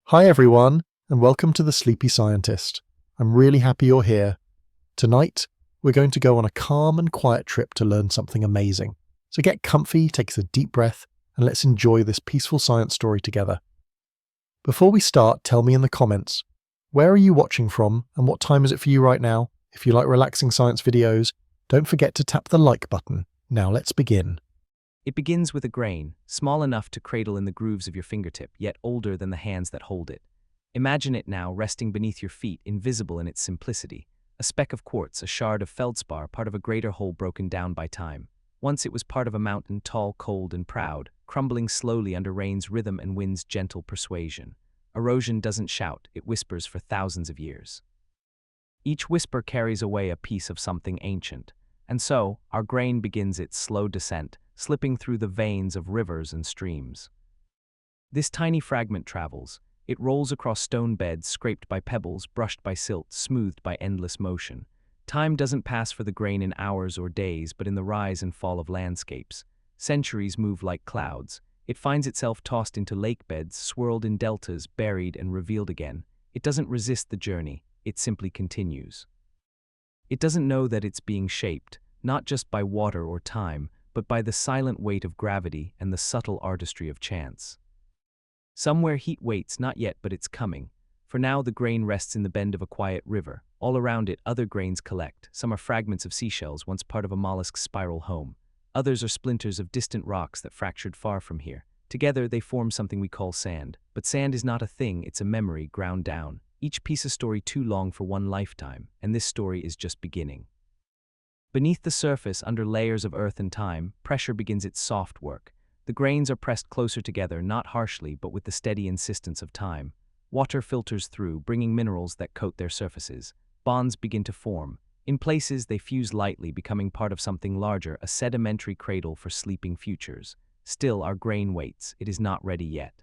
Hi everyone, and welcome to The Sleepy Scientist. I'm really happy you're here. Tonight, we're going to go on a calm and quiet trip to learn something amazing. So get comfy, take a deep breath, and let's enjoy this peaceful science story together. Before we start, tell me in the comments, where are you watching from and what time is it for you right now? If you like relaxing science videos, don't forget to tap the like button. Now let's begin. It begins with a grain, small enough to cradle in the grooves of your fingertip, yet older than the hands that hold it. Imagine it now resting beneath your feet, invisible in its simplicity. A speck of quartz, a shard of feldspar, part of a greater whole broken down by time. Once it was part of a mountain, tall, cold, and proud, crumbling slowly under rain's rhythm and wind's gentle persuasion. Erosion doesn't shout, it whispers for thousands of years. Each whisper carries away a piece of something ancient. And so, our grain begins its slow descent, slipping through the veins of rivers and streams. This tiny fragment travels. It rolls across stone beds, scraped by pebbles, brushed by silt, smoothed by endless motion. Time doesn't pass for the grain in hours or days, but in the rise and fall of landscapes. Centuries move like clouds. It finds itself tossed into lake beds, swirled in deltas, buried and revealed again. It doesn't resist the journey, it simply continues. It doesn't know that it's being shaped, not just by water or time, but by the silent weight of gravity and the subtle artistry of chance. Somewhere heat waits, not yet, but it's coming. For now, the grain rests in the bend of a quiet river. All around it, other grains collect. Some are fragments of seashells, once part of a mollusk's spiral home. Others are splinters of distant rocks that fractured far from here. Together, they form something we call sand. But sand is not a thing, it's a memory ground down. Each piece a story too long for one lifetime, and this story is just beginning. Beneath the surface, under layers of earth and time, pressure begins its soft work. The grains are pressed closer together, not harshly, but with the steady insistence of time. Water filters through, bringing minerals that coat their surfaces. Bonds begin to form. In places, they fuse lightly, becoming part of something larger, a sedimentary cradle for sleeping futures. Still, our grain waits. It is not ready yet.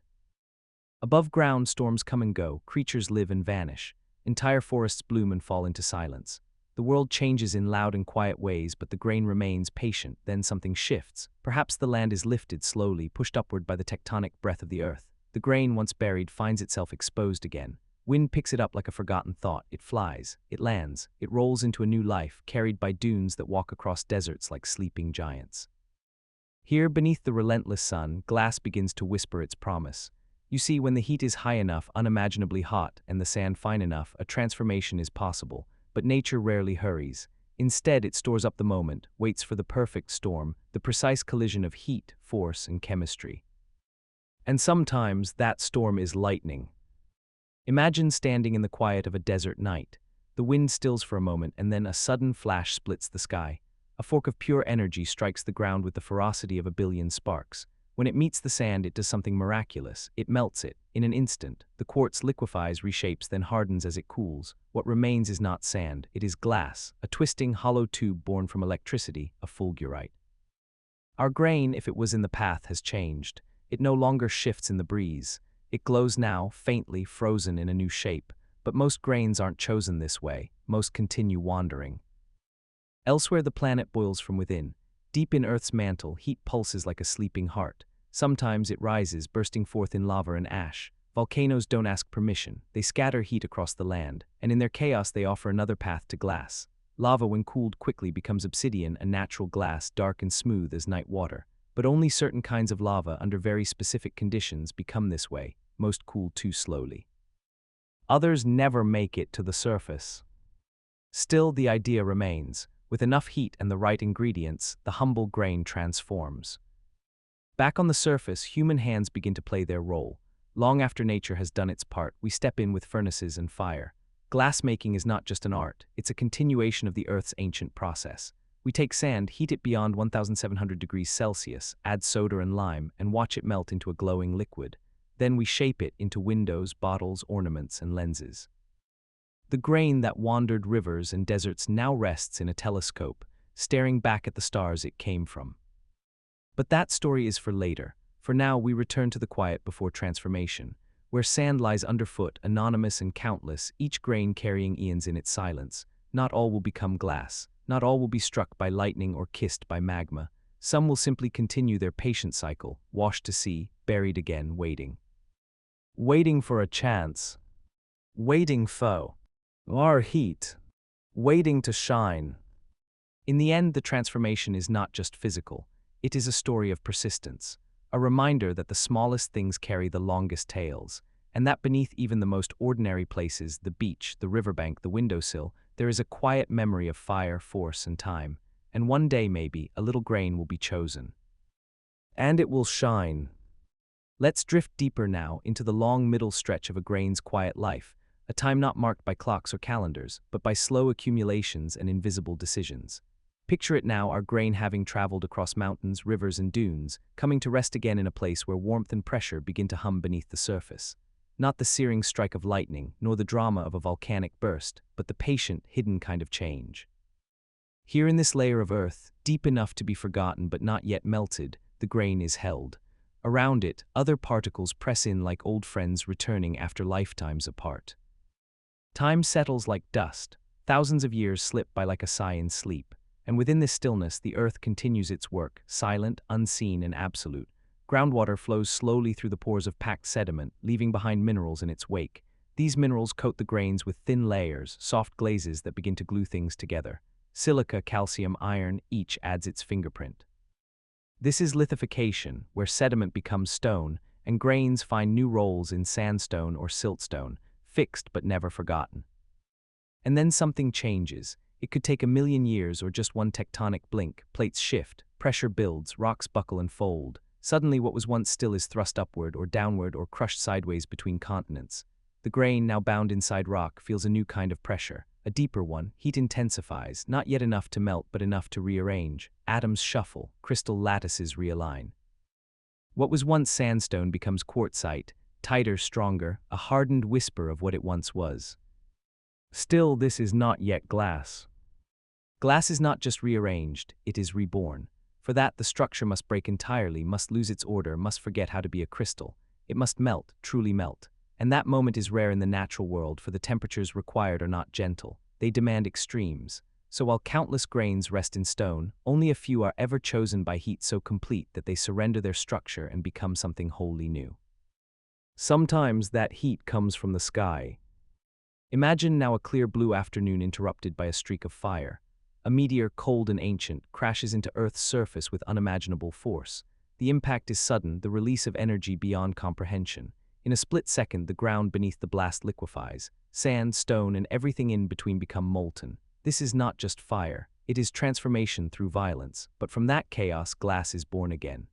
Above ground, storms come and go. Creatures live and vanish. Entire forests bloom and fall into silence. The world changes in loud and quiet ways, but the grain remains patient. Then something shifts. Perhaps the land is lifted slowly, pushed upward by the tectonic breath of the earth. The grain, once buried, finds itself exposed again. Wind picks it up like a forgotten thought. It flies. It lands. It rolls into a new life, carried by dunes that walk across deserts like sleeping giants. Here, beneath the relentless sun, glass begins to whisper its promise. You see, when the heat is high enough, unimaginably hot, and the sand fine enough, a transformation is possible. But nature rarely hurries. Instead, it stores up the moment, waits for the perfect storm, the precise collision of heat, force, and chemistry. And sometimes that storm is lightning. Imagine standing in the quiet of a desert night. The wind stills for a moment, and then a sudden flash splits the sky. A fork of pure energy strikes the ground with the ferocity of a billion sparks. When it meets the sand, it does something miraculous. It melts it. In an instant, the quartz liquefies, reshapes, then hardens as it cools. What remains is not sand, it is glass, a twisting, hollow tube born from electricity, a fulgurite. Our grain, if it was in the path, has changed. It no longer shifts in the breeze. It glows now, faintly, frozen in a new shape. But most grains aren't chosen this way. Most continue wandering. Elsewhere, the planet boils from within. Deep in Earth's mantle, heat pulses like a sleeping heart. Sometimes it rises, bursting forth in lava and ash. Volcanoes don't ask permission. They scatter heat across the land, and in their chaos they offer another path to glass. Lava, when cooled quickly, becomes obsidian, a natural glass, dark and smooth as night water. But only certain kinds of lava, under very specific conditions, become this way. Most cool too slowly. Others never make it to the surface. Still, the idea remains. With enough heat and the right ingredients, the humble grain transforms. Back on the surface, human hands begin to play their role. Long after nature has done its part, we step in with furnaces and fire. Glassmaking is not just an art, it's a continuation of the Earth's ancient process. We take sand, heat it beyond 1,700 degrees Celsius, add soda and lime, and watch it melt into a glowing liquid. Then we shape it into windows, bottles, ornaments, and lenses. The grain that wandered rivers and deserts now rests in a telescope, staring back at the stars it came from. But that story is for later. For now, we return to the quiet before transformation, where sand lies underfoot, anonymous and countless, each grain carrying eons in its silence. Not all will become glass. Not all will be struck by lightning or kissed by magma. Some will simply continue their patient cycle, washed to sea, buried again, waiting. waiting for a chance, waiting foe, our heat, waiting to shine. In the end, the transformation is not just physical, it is a story of persistence, a reminder that the smallest things carry the longest tales, and that beneath even the most ordinary places, the beach, the riverbank, the windowsill, there is a quiet memory of fire, force, and time, and one day maybe a little grain will be chosen. And it will shine. Let's drift deeper now into the long middle stretch of a grain's quiet life, a time not marked by clocks or calendars, but by slow accumulations and invisible decisions. Picture it now, our grain having traveled across mountains, rivers, and dunes, coming to rest again in a place where warmth and pressure begin to hum beneath the surface. Not the searing strike of lightning, nor the drama of a volcanic burst, but the patient, hidden kind of change. Here in this layer of earth, deep enough to be forgotten but not yet melted, the grain is held. Around it, other particles press in like old friends returning after lifetimes apart. Time settles like dust, thousands of years slip by like a sigh in sleep, and within this stillness the earth continues its work, silent, unseen, and absolute. Groundwater flows slowly through the pores of packed sediment, leaving behind minerals in its wake. These minerals coat the grains with thin layers, soft glazes that begin to glue things together. Silica, calcium, iron, each adds its fingerprint. This is lithification, where sediment becomes stone, and grains find new roles in sandstone or siltstone, fixed but never forgotten. And then something changes. It could take 1,000,000 years or just one tectonic blink. Plates shift, pressure builds, rocks buckle and fold. Suddenly what was once still is thrust upward or downward or crushed sideways between continents. The grain, now bound inside rock, feels a new kind of pressure, a deeper one. Heat intensifies, not yet enough to melt but enough to rearrange. Atoms shuffle, crystal lattices realign. What was once sandstone becomes quartzite, tighter, stronger, a hardened whisper of what it once was. Still, this is not yet glass. Glass is not just rearranged, it is reborn. For that, the structure must break entirely, must lose its order, must forget how to be a crystal. It must melt, truly melt. And that moment is rare in the natural world, for the temperatures required are not gentle. They demand extremes. So while countless grains rest in stone, only a few are ever chosen by heat so complete that they surrender their structure and become something wholly new. Sometimes that heat comes from the sky. Imagine now a clear blue afternoon interrupted by a streak of fire. A meteor, cold and ancient, crashes into Earth's surface with unimaginable force. The impact is sudden, the release of energy beyond comprehension. In a split second, the ground beneath the blast liquefies. Sand, stone, and everything in between become molten. This is not just fire, it is transformation through violence, but from that chaos, glass is born again.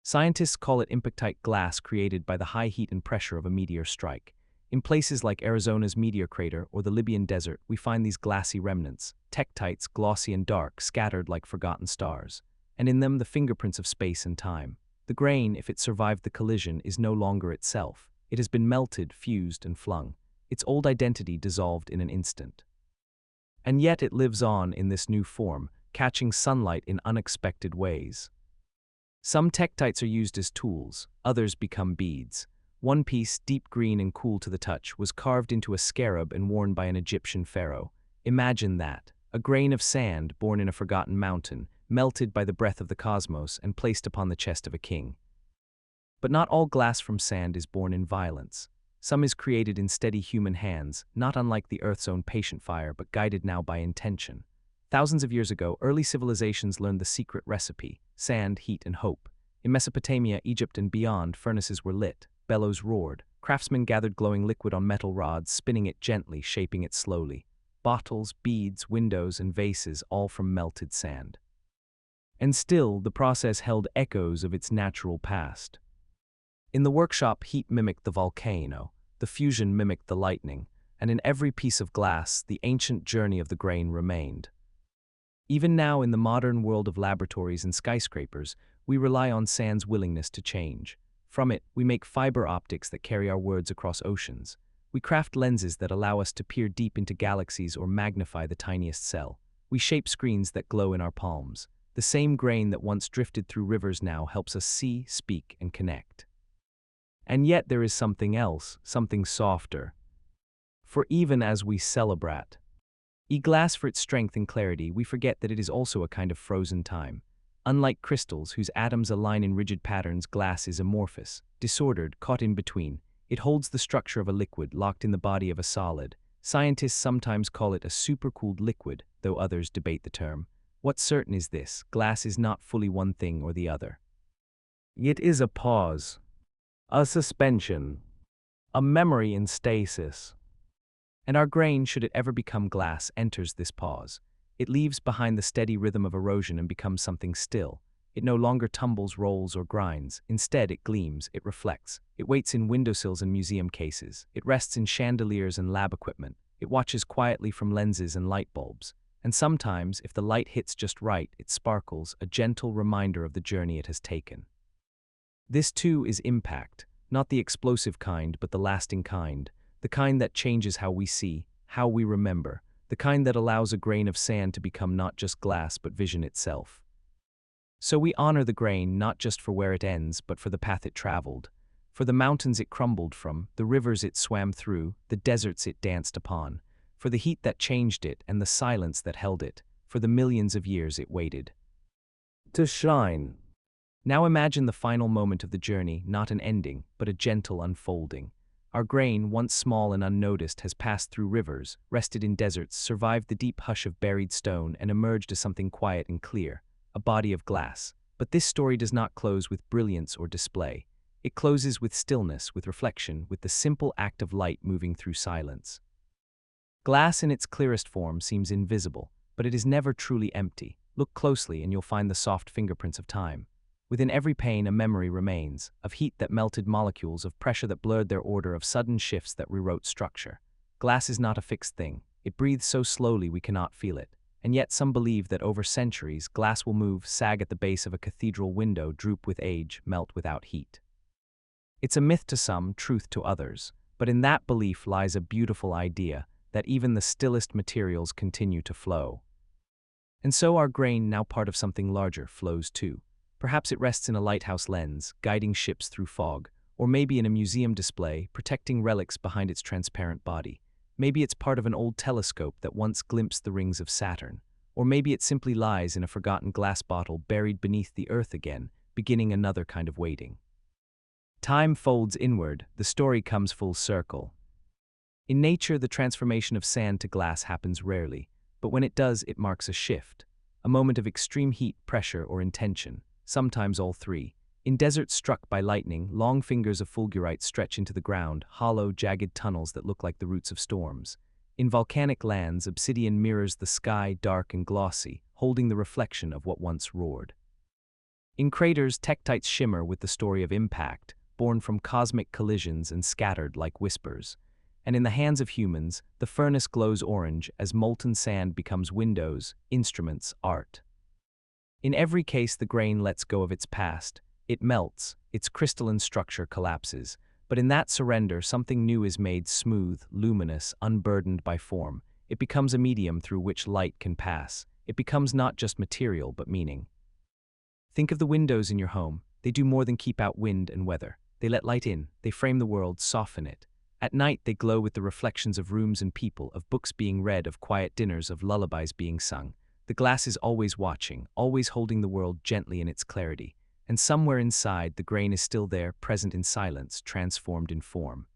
Scientists call it impactite glass, created by the high heat and pressure of a meteor strike. In places like Arizona's meteor crater or the Libyan desert, we find these glassy remnants, tektites, glossy and dark, scattered like forgotten stars. And in them, the fingerprints of space and time. The grain, if it survived the collision, is no longer itself. It has been melted, fused, and flung. Its old identity dissolved in an instant. And yet it lives on in this new form, catching sunlight in unexpected ways. Some tektites are used as tools, others become beads. One piece, deep green and cool to the touch, was carved into a scarab and worn by an Egyptian pharaoh. Imagine that, a grain of sand born in a forgotten mountain, melted by the breath of the cosmos and placed upon the chest of a king. But not all glass from sand is born in violence. Some is created in steady human hands, not unlike the Earth's own patient fire, but guided now by intention. Thousands of years ago, early civilizations learned the secret recipe: sand, heat, and hope. In Mesopotamia, Egypt, and beyond, furnaces were lit, bellows roared. Craftsmen gathered glowing liquid on metal rods, spinning it gently, shaping it slowly. Bottles, beads, windows, and vases, all from melted sand. And still, the process held echoes of its natural past. In the workshop, heat mimicked the volcano, the fusion mimicked the lightning, and in every piece of glass, the ancient journey of the grain remained. Even now, in the modern world of laboratories and skyscrapers, we rely on sand's willingness to change. From it, we make fiber optics that carry our words across oceans. We craft lenses that allow us to peer deep into galaxies or magnify the tiniest cell. We shape screens that glow in our palms. The same grain that once drifted through rivers now helps us see, speak, and connect. And yet there is something else, something softer. For even as we celebrate glass for its strength and clarity, we forget that it is also a kind of frozen time. Unlike crystals, whose atoms align in rigid patterns, glass is amorphous, disordered, caught in between. It holds the structure of a liquid locked in the body of a solid. Scientists sometimes call it a supercooled liquid, though others debate the term. What's certain is this: glass is not fully one thing or the other. It is a pause, a suspension, a memory in stasis. And our grain, should it ever become glass, enters this pause. It leaves behind the steady rhythm of erosion and becomes something still. It no longer tumbles, rolls, or grinds. Instead, it gleams, it reflects. It waits in windowsills and museum cases. It rests in chandeliers and lab equipment. It watches quietly from lenses and light bulbs. And sometimes, if the light hits just right, it sparkles, a gentle reminder of the journey it has taken. This too is impact, not the explosive kind, but the lasting kind, the kind that changes how we see, how we remember, the kind that allows a grain of sand to become not just glass but vision itself. So we honor the grain not just for where it ends, but for the path it traveled, for the mountains it crumbled from, the rivers it swam through, the deserts it danced upon, for the heat that changed it and the silence that held it, for the millions of years it waited to shine. Now imagine the final moment of the journey, not an ending, but a gentle unfolding. Our grain, once small and unnoticed, has passed through rivers, rested in deserts, survived the deep hush of buried stone, and emerged as something quiet and clear, a body of glass. But this story does not close with brilliance or display. It closes with stillness, with reflection, with the simple act of light moving through silence. Glass in its clearest form seems invisible, but it is never truly empty. Look closely and you'll find the soft fingerprints of time. Within every pane a memory remains, of heat that melted molecules, of pressure that blurred their order, of sudden shifts that rewrote structure. Glass is not a fixed thing. It breathes so slowly we cannot feel it. And yet some believe that over centuries, glass will move, sag at the base of a cathedral window, droop with age, melt without heat. It's a myth to some, truth to others, but in that belief lies a beautiful idea, that even the stillest materials continue to flow. And so our grain, now part of something larger, flows too. Perhaps it rests in a lighthouse lens, guiding ships through fog, or maybe in a museum display, protecting relics behind its transparent body. Maybe it's part of an old telescope that once glimpsed the rings of Saturn. Or maybe it simply lies in a forgotten glass bottle buried beneath the earth again, beginning another kind of waiting. Time folds inward, the story comes full circle. In nature, the transformation of sand to glass happens rarely, but when it does, it marks a shift, a moment of extreme heat, pressure, or intention, sometimes all three. In deserts struck by lightning, long fingers of fulgurite stretch into the ground, hollow, jagged tunnels that look like the roots of storms. In volcanic lands, obsidian mirrors the sky, dark and glossy, holding the reflection of what once roared. In craters, tektites shimmer with the story of impact, born from cosmic collisions and scattered like whispers. And in the hands of humans, the furnace glows orange as molten sand becomes windows, instruments, art. In every case, the grain lets go of its past. It melts, its crystalline structure collapses, but in that surrender, something new is made, smooth, luminous, unburdened by form. It becomes a medium through which light can pass. It becomes not just material, but meaning. Think of the windows in your home. They do more than keep out wind and weather. They let light in, they frame the world, soften it. At night, they glow with the reflections of rooms and people, of books being read, of quiet dinners, of lullabies being sung. The glass is always watching, always holding the world gently in its clarity. And somewhere inside, the grain is still there, present in silence, transformed in form.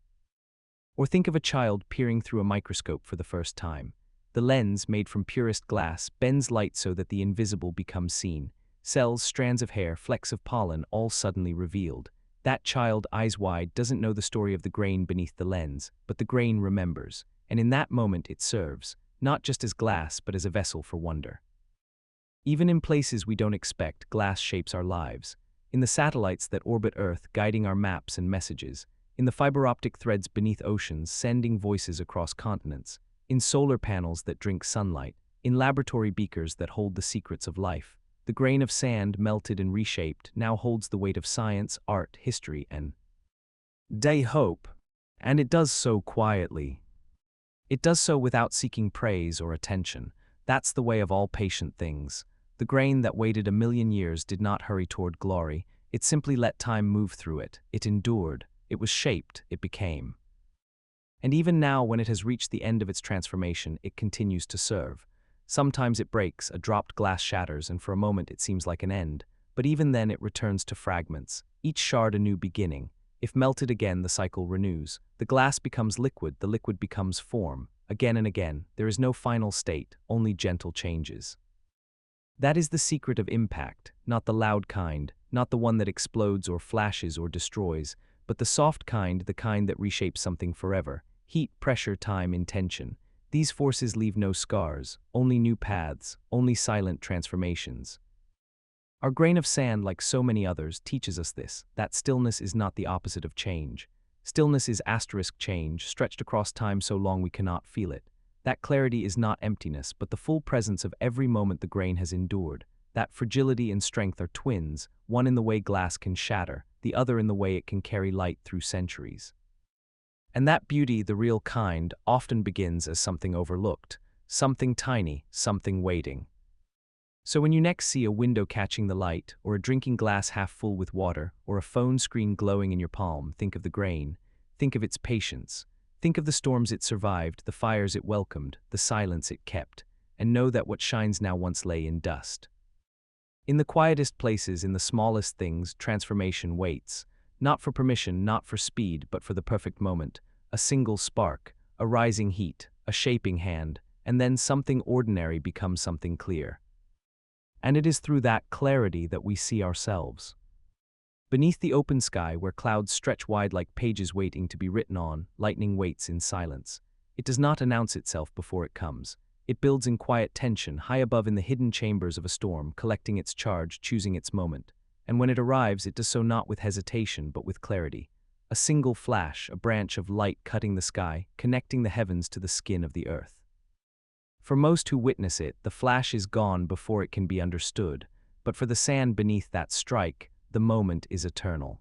Or think of a child peering through a microscope for the first time. The lens, made from purest glass, bends light so that the invisible becomes seen. Cells, strands of hair, flecks of pollen, all suddenly revealed. That child, eyes wide, doesn't know the story of the grain beneath the lens, but the grain remembers. And in that moment it serves, not just as glass, but as a vessel for wonder. Even in places we don't expect, glass shapes our lives. In the satellites that orbit Earth, guiding our maps and messages. In the fiber optic threads beneath oceans, sending voices across continents. In solar panels that drink sunlight. In laboratory beakers that hold the secrets of life. The grain of sand, melted and reshaped, now holds the weight of science, art, history, and hope. And it does so quietly. It does so without seeking praise or attention. That's the way of all patient things. The grain that waited 1,000,000 years did not hurry toward glory. It simply let time move through it. It endured. It was shaped. It became. And even now, when it has reached the end of its transformation, it continues to serve. Sometimes it breaks, a dropped glass shatters, and for a moment it seems like an end. But even then it returns to fragments, each shard a new beginning. If melted again, the cycle renews. The glass becomes liquid, the liquid becomes form. Again and again, there is no final state, only gentle changes. That is the secret of impact, not the loud kind, not the one that explodes or flashes or destroys, but the soft kind, the kind that reshapes something forever. Heat, pressure, time, intention. These forces leave no scars, only new paths, only silent transformations. Our grain of sand, like so many others, teaches us this, that stillness is not the opposite of change. Stillness is asterisk change, stretched across time so long we cannot feel it. That clarity is not emptiness, but the full presence of every moment the grain has endured. That fragility and strength are twins, one in the way glass can shatter, the other in the way it can carry light through centuries. And that beauty, the real kind, often begins as something overlooked, something tiny, something waiting. So when you next see a window catching the light, or a drinking glass half full with water, or a phone screen glowing in your palm, think of the grain, think of its patience, think of the storms it survived, the fires it welcomed, the silence it kept, and know that what shines now once lay in dust. In the quietest places, in the smallest things, transformation waits, not for permission, not for speed, but for the perfect moment, a single spark, a rising heat, a shaping hand, and then something ordinary becomes something clear. And it is through that clarity that we see ourselves. Beneath the open sky, where clouds stretch wide like pages waiting to be written on, lightning waits in silence. It does not announce itself before it comes. It builds in quiet tension, high above in the hidden chambers of a storm, collecting its charge, choosing its moment. And when it arrives, it does so not with hesitation, but with clarity. A single flash, a branch of light cutting the sky, connecting the heavens to the skin of the earth. For most who witness it, the flash is gone before it can be understood, but for the sand beneath that strike, the moment is eternal.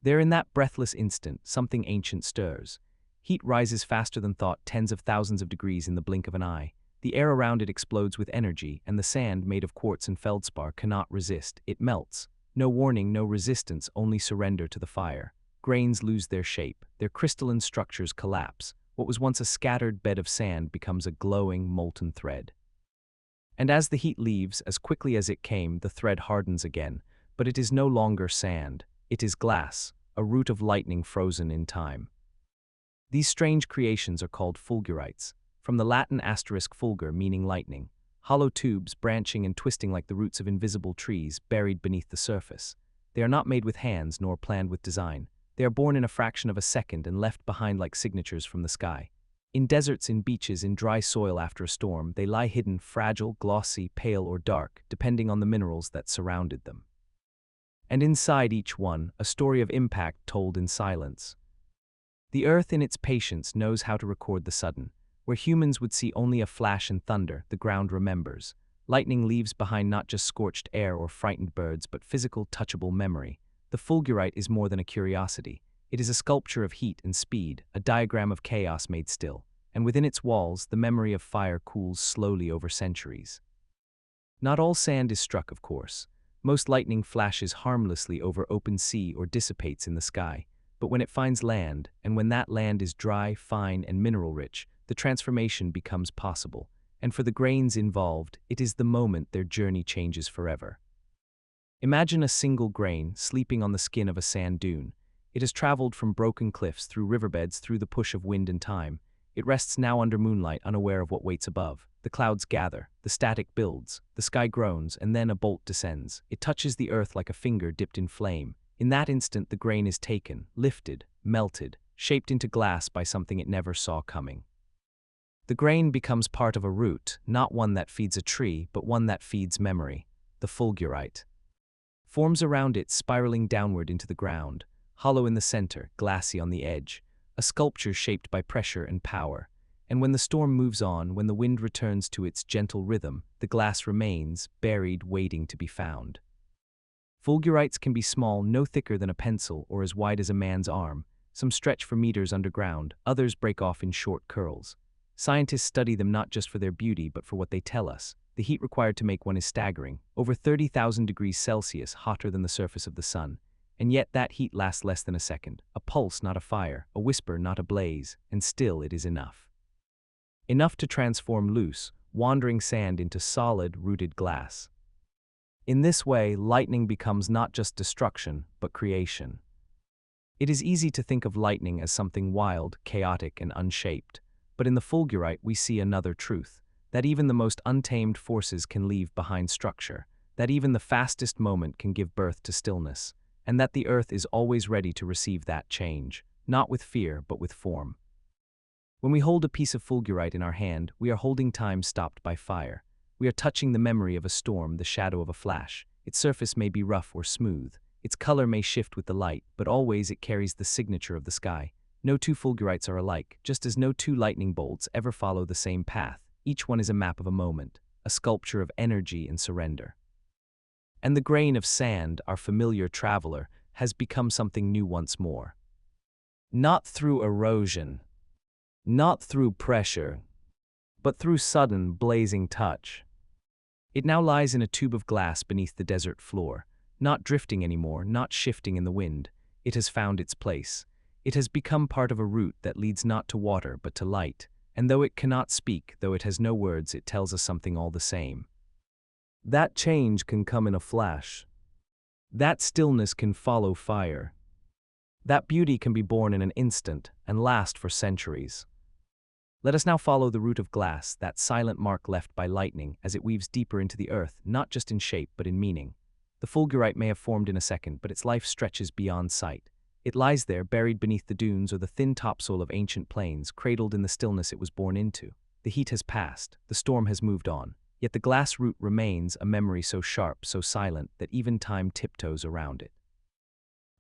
There in that breathless instant, something ancient stirs. Heat rises faster than thought, tens of thousands of degrees in the blink of an eye. The air around it explodes with energy, and the sand, made of quartz and feldspar, cannot resist. It melts. No warning, no resistance, only surrender to the fire. Grains lose their shape, their crystalline structures collapse. What was once a scattered bed of sand becomes a glowing, molten thread. And as the heat leaves, as quickly as it came, the thread hardens again, but it is no longer sand. It is glass, a root of lightning frozen in time. These strange creations are called fulgurites, from the Latin asterisk fulgur, meaning lightning, hollow tubes branching and twisting like the roots of invisible trees buried beneath the surface. They are not made with hands nor planned with design. They are born in a fraction of a second and left behind like signatures from the sky. In deserts, in beaches, in dry soil after a storm, they lie hidden, fragile, glossy, pale, or dark, depending on the minerals that surrounded them. And inside each one, a story of impact told in silence. The earth in its patience knows how to record the sudden. Where humans would see only a flash and thunder, the ground remembers. Lightning leaves behind not just scorched air or frightened birds, but physical, touchable memory. The fulgurite is more than a curiosity. It is a sculpture of heat and speed, a diagram of chaos made still. And within its walls, the memory of fire cools slowly over centuries. Not all sand is struck, of course. Most lightning flashes harmlessly over open sea or dissipates in the sky. But when it finds land, and when that land is dry, fine, and mineral-rich, the transformation becomes possible. And for the grains involved, it is the moment their journey changes forever. Imagine a single grain sleeping on the skin of a sand dune. It has traveled from broken cliffs, through riverbeds, through the push of wind and time. It rests now under moonlight, unaware of what waits above. The clouds gather, the static builds, the sky groans, and then a bolt descends. It touches the earth like a finger dipped in flame. In that instant, the grain is taken, lifted, melted, shaped into glass by something it never saw coming. The grain becomes part of a root, not one that feeds a tree, but one that feeds memory. The fulgurite forms around it, spiraling downward into the ground, hollow in the center, glassy on the edge, a sculpture shaped by pressure and power. And when the storm moves on, when the wind returns to its gentle rhythm, the glass remains, buried, waiting to be found. Fulgurites can be small, no thicker than a pencil or as wide as a man's arm. Some stretch for meters underground, others break off in short curls. Scientists study them not just for their beauty, but for what they tell us. The heat required to make one is staggering, over 30,000 degrees Celsius, hotter than the surface of the sun. And yet that heat lasts less than a second. A pulse, not a fire, a whisper, not a blaze, and still it is enough. Enough to transform loose, wandering sand into solid, rooted glass. In this way, lightning becomes not just destruction, but creation. It is easy to think of lightning as something wild, chaotic, and unshaped, but in the fulgurite we see another truth, that even the most untamed forces can leave behind structure, that even the fastest moment can give birth to stillness, and that the earth is always ready to receive that change, not with fear but with form. When we hold a piece of fulgurite in our hand, we are holding time stopped by fire. We are touching the memory of a storm, the shadow of a flash. Its surface may be rough or smooth. Its color may shift with the light, but always it carries the signature of the sky. No two fulgurites are alike, just as no two lightning bolts ever follow the same path. Each one is a map of a moment, a sculpture of energy and surrender. And the grain of sand, our familiar traveler, has become something new once more. Not through erosion, not through pressure, but through sudden, blazing touch. It now lies in a tube of glass beneath the desert floor, not drifting anymore, not shifting in the wind. It has found its place. It has become part of a route that leads not to water but to light, and though it cannot speak, though it has no words, it tells us something all the same. That change can come in a flash. That stillness can follow fire. That beauty can be born in an instant and last for centuries. Let us now follow the route of glass, that silent mark left by lightning as it weaves deeper into the earth, not just in shape but in meaning. The fulgurite may have formed in a second, but its life stretches beyond sight. It lies there, buried beneath the dunes or the thin topsoil of ancient plains, cradled in the stillness it was born into. The heat has passed, the storm has moved on, yet the glass root remains, a memory so sharp, so silent, that even time tiptoes around it.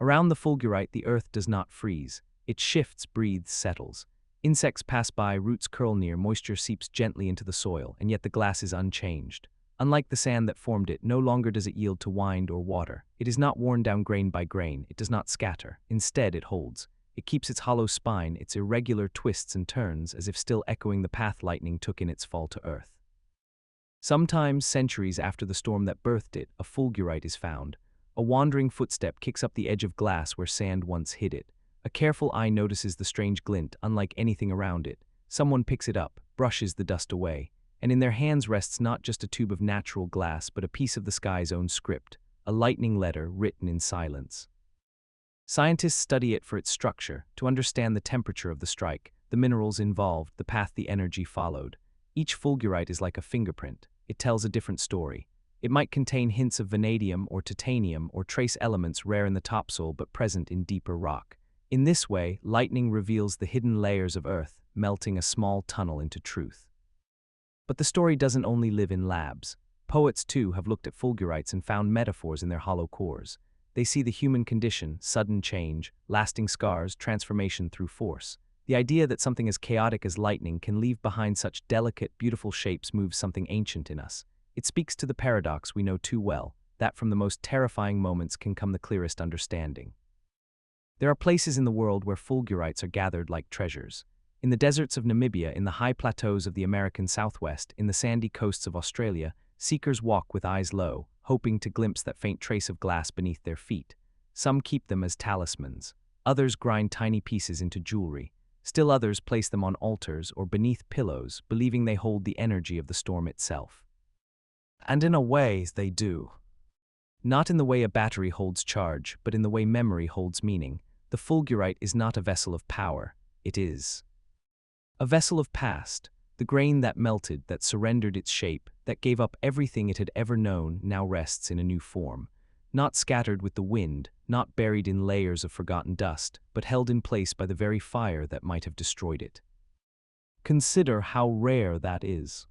Around the fulgurite, the earth does not freeze. It shifts, breathes, settles. Insects pass by, roots curl near, moisture seeps gently into the soil, and yet the glass is unchanged. Unlike the sand that formed it, no longer does it yield to wind or water. It is not worn down grain by grain. It does not scatter. Instead, it holds. It keeps its hollow spine, its irregular twists and turns, as if still echoing the path lightning took in its fall to earth. Sometimes, centuries after the storm that birthed it, a fulgurite is found. A wandering footstep kicks up the edge of glass where sand once hid it. A careful eye notices the strange glint, unlike anything around it. Someone picks it up, brushes the dust away, and in their hands rests not just a tube of natural glass, but a piece of the sky's own script, a lightning letter written in silence. Scientists study it for its structure, to understand the temperature of the strike, the minerals involved, the path the energy followed. Each fulgurite is like a fingerprint. It tells a different story. It might contain hints of vanadium or titanium or trace elements rare in the topsoil but present in deeper rock. In this way, lightning reveals the hidden layers of Earth, melting a small tunnel into truth. But the story doesn't only live in labs. Poets, too, have looked at fulgurites and found metaphors in their hollow cores. They see the human condition, sudden change, lasting scars, transformation through force. The idea that something as chaotic as lightning can leave behind such delicate, beautiful shapes moves something ancient in us. It speaks to the paradox we know too well, that from the most terrifying moments can come the clearest understanding. There are places in the world where fulgurites are gathered like treasures. In the deserts of Namibia, in the high plateaus of the American Southwest, in the sandy coasts of Australia, seekers walk with eyes low, hoping to glimpse that faint trace of glass beneath their feet. Some keep them as talismans. Others grind tiny pieces into jewelry. Still others place them on altars or beneath pillows, believing they hold the energy of the storm itself. And in a way, they do. Not in the way a battery holds charge, but in the way memory holds meaning. The fulgurite is not a vessel of power. It is a vessel of past, the grain that melted, that surrendered its shape, that gave up everything it had ever known, now rests in a new form. Not scattered with the wind, not buried in layers of forgotten dust, but held in place by the very fire that might have destroyed it. Consider how rare that is.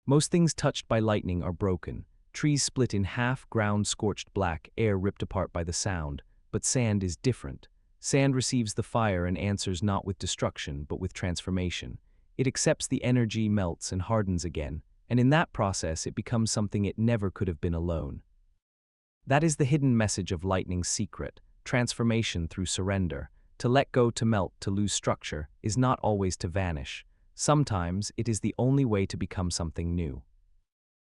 Most things touched by lightning are broken. Trees split in half, ground scorched black, air ripped apart by the sound. But sand is different. Sand receives the fire and answers not with destruction, but with transformation. It accepts the energy, melts, and hardens again, and in that process it becomes something it never could have been alone. That is the hidden message of lightning's secret, transformation through surrender. To let go, to melt, to lose structure, is not always to vanish. Sometimes it is the only way to become something new.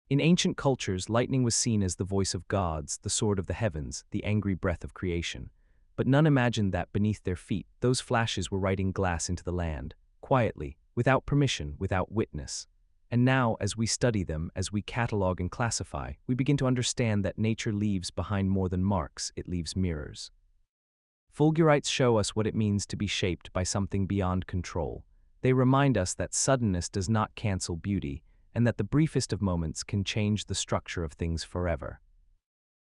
In ancient cultures, lightning was seen as the voice of gods, the sword of the heavens, the angry breath of creation. But none imagined that beneath their feet, those flashes were writing glass into the land, quietly, without permission, without witness. And now, as we study them, as we catalog and classify, we begin to understand that nature leaves behind more than marks, it leaves mirrors. Fulgurites show us what it means to be shaped by something beyond control. They remind us that suddenness does not cancel beauty, and that the briefest of moments can change the structure of things forever.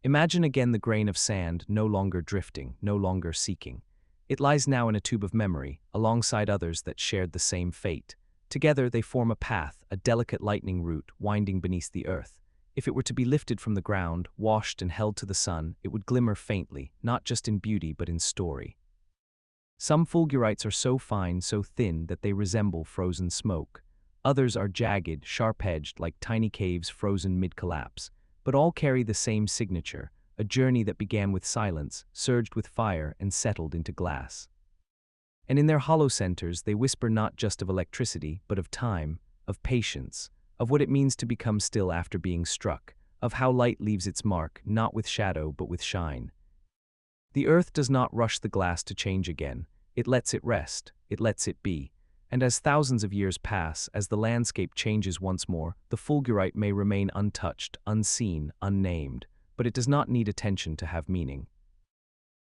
Imagine again the grain of sand no longer drifting, no longer seeking. It lies now in a tube of memory, alongside others that shared the same fate. Together they form a path, a delicate lightning route winding beneath the earth. If it were to be lifted from the ground, washed and held to the sun, it would glimmer faintly, not just in beauty but in story. Some fulgurites are so fine, so thin, that they resemble frozen smoke. Others are jagged, sharp-edged, like tiny caves frozen mid-collapse. But all carry the same signature, a journey that began with silence, surged with fire, and settled into glass. And in their hollow centers, they whisper not just of electricity, but of time, of patience, of what it means to become still after being struck, of how light leaves its mark, not with shadow, but with shine. The earth does not rush the glass to change again. It lets it rest, it lets it be. And as thousands of years pass, as the landscape changes once more, the fulgurite may remain untouched, unseen, unnamed, but it does not need attention to have meaning.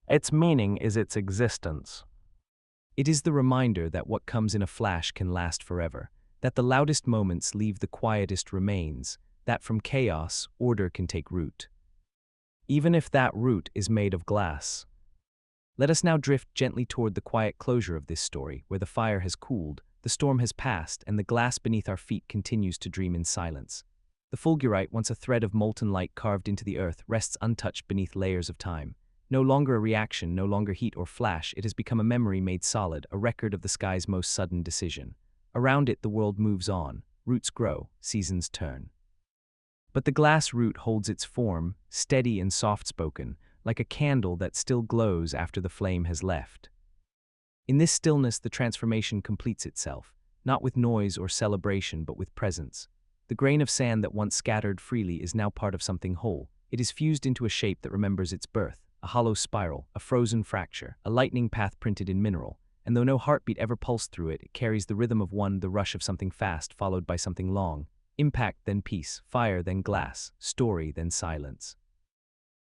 Its meaning is its existence. It is the reminder that what comes in a flash can last forever, that the loudest moments leave the quietest remains, that from chaos, order can take root. Even if that root is made of glass. Let us now drift gently toward the quiet closure of this story, where the fire has cooled, the storm has passed, and the glass beneath our feet continues to dream in silence. The fulgurite, once a thread of molten light carved into the earth, rests untouched beneath layers of time. No longer a reaction, no longer heat or flash, it has become a memory made solid, a record of the sky's most sudden decision. Around it, the world moves on, roots grow, seasons turn. But the glass root holds its form, steady and soft-spoken, like a candle that still glows after the flame has left. In this stillness, the transformation completes itself, not with noise or celebration, but with presence. The grain of sand that once scattered freely is now part of something whole. It is fused into a shape that remembers its birth, a hollow spiral, a frozen fracture, a lightning path printed in mineral. And though no heartbeat ever pulsed through it, it carries the rhythm of one, the rush of something fast, followed by something long. Impact, then peace, fire, then glass, story, then silence.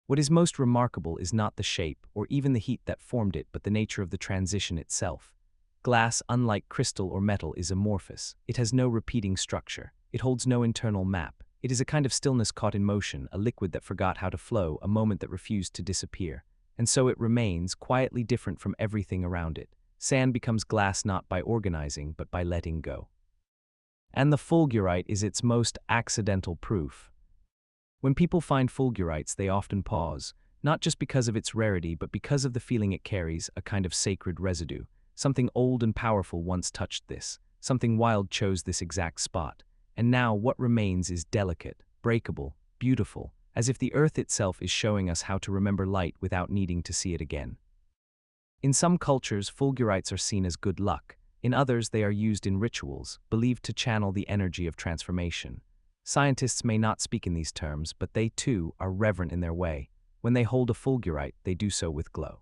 What is most remarkable is not the shape, or even the heat that formed it, but the nature of the transition itself. Glass, unlike crystal or metal, is amorphous. It has no repeating structure. It holds no internal map. It is a kind of stillness caught in motion, a liquid that forgot how to flow, a moment that refused to disappear. And so it remains, quietly different from everything around it. Sand becomes glass not by organizing, but by letting go. And the fulgurite is its most accidental proof. When people find fulgurites, they often pause, not just because of its rarity, but because of the feeling it carries, a kind of sacred residue. Something old and powerful once touched this. Something wild chose this exact spot. And now what remains is delicate, breakable, beautiful, as if the earth itself is showing us how to remember light without needing to see it again. In some cultures, fulgurites are seen as good luck. In others, they are used in rituals, believed to channel the energy of transformation. Scientists may not speak in these terms, but they too are reverent in their way. When they hold a fulgurite, they do so with glow.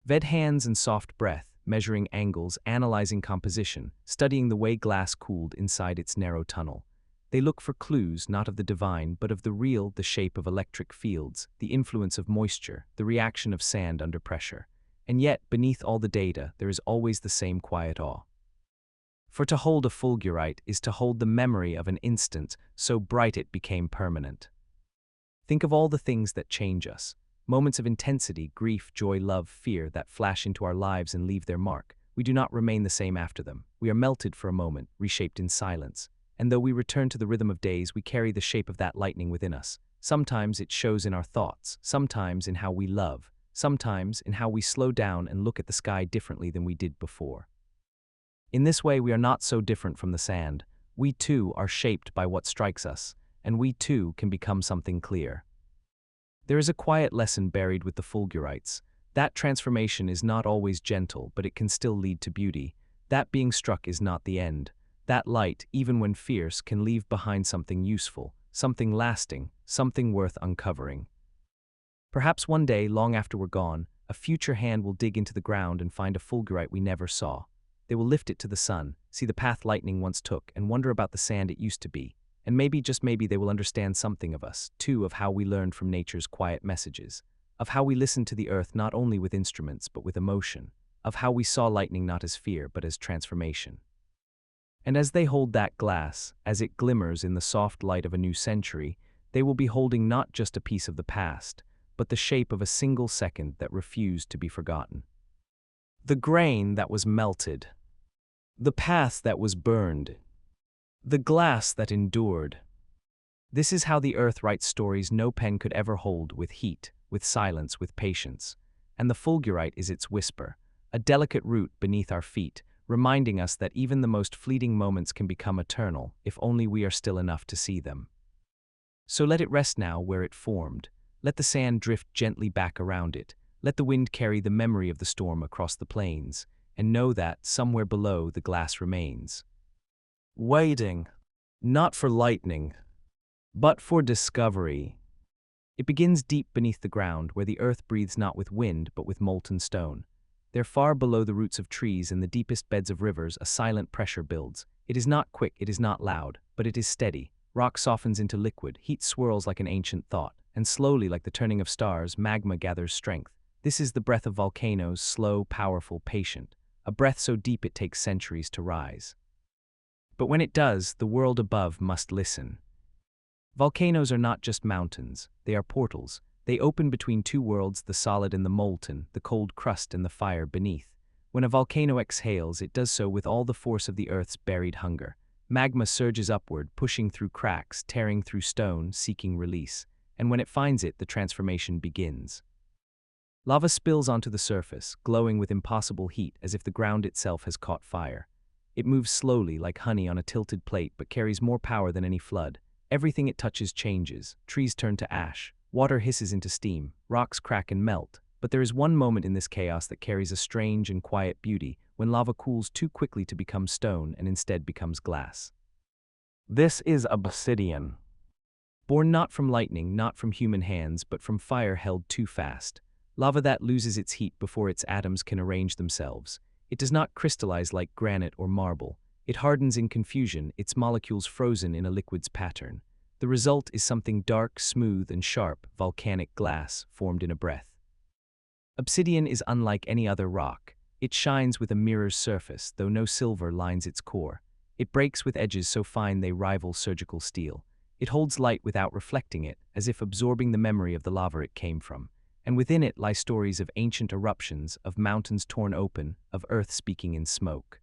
Ved hands and soft breath, measuring angles, analyzing composition, studying the way glass cooled inside its narrow tunnel. They look for clues not of the divine, but of the real, the shape of electric fields, the influence of moisture, the reaction of sand under pressure. And yet, beneath all the data, there is always the same quiet awe. For to hold a fulgurite is to hold the memory of an instant so bright it became permanent. Think of all the things that change us. Moments of intensity, grief, joy, love, fear that flash into our lives and leave their mark. We do not remain the same after them. We are melted for a moment, reshaped in silence. And though we return to the rhythm of days, we carry the shape of that lightning within us. Sometimes it shows in our thoughts, sometimes in how we love, sometimes in how we slow down and look at the sky differently than we did before. In this way, we are not so different from the sand. We too are shaped by what strikes us, and we too can become something clear. There is a quiet lesson buried with the fulgurites. That transformation is not always gentle, but it can still lead to beauty. That being struck is not the end. That light, even when fierce, can leave behind something useful, something lasting, something worth uncovering. Perhaps one day, long after we're gone, a future hand will dig into the ground and find a fulgurite we never saw. They will lift it to the sun, see the path lightning once took, and wonder about the sand it used to be. And maybe, just maybe, they will understand something of us, too, of how we learned from nature's quiet messages. of how we listened to the earth not only with instruments but with emotion, of how we saw lightning not as fear but as transformation. And as they hold that glass, as it glimmers in the soft light of a new century, they will be holding not just a piece of the past, but the shape of a single second that refused to be forgotten. The grain that was melted, the path that was burned, the glass that endured. This is how the earth writes stories no pen could ever hold, with heat, with silence, with patience. And the fulgurite is its whisper, a delicate root beneath our feet, reminding us that even the most fleeting moments can become eternal if only we are still enough to see them. So let it rest now where it formed. Let the sand drift gently back around it. Let the wind carry the memory of the storm across the plains, and know that, somewhere below, the glass remains. Waiting, not for lightning, but for discovery. It begins deep beneath the ground, where the earth breathes not with wind, but with molten stone. There, far below the roots of trees and the deepest beds of rivers, a silent pressure builds. It is not quick, it is not loud, but it is steady. Rock softens into liquid, heat swirls like an ancient thought, and slowly, like the turning of stars, magma gathers strength. This is the breath of volcanoes, slow, powerful, patient, a breath so deep it takes centuries to rise. But when it does, the world above must listen. Volcanoes are not just mountains, they are portals. They open between two worlds, the solid and the molten, the cold crust and the fire beneath. When a volcano exhales, it does so with all the force of the earth's buried hunger. Magma surges upward, pushing through cracks, tearing through stone, seeking release. And when it finds it, the transformation begins. Lava spills onto the surface, glowing with impossible heat, as if the ground itself has caught fire. It moves slowly, like honey on a tilted plate, but carries more power than any flood. Everything it touches changes. Trees turn to ash. Water hisses into steam. Rocks crack and melt. But there is one moment in this chaos that carries a strange and quiet beauty, when lava cools too quickly to become stone and instead becomes glass. This is obsidian. Born not from lightning, not from human hands, but from fire held too fast. Lava that loses its heat before its atoms can arrange themselves. It does not crystallize like granite or marble. It hardens in confusion, its molecules frozen in a liquid's pattern. The result is something dark, smooth, and sharp, volcanic glass formed in a breath. Obsidian is unlike any other rock. It shines with a mirror's surface, though no silver lines its core. It breaks with edges so fine they rival surgical steel. It holds light without reflecting it, as if absorbing the memory of the lava it came from. And within it lie stories of ancient eruptions, of mountains torn open, of earth speaking in smoke.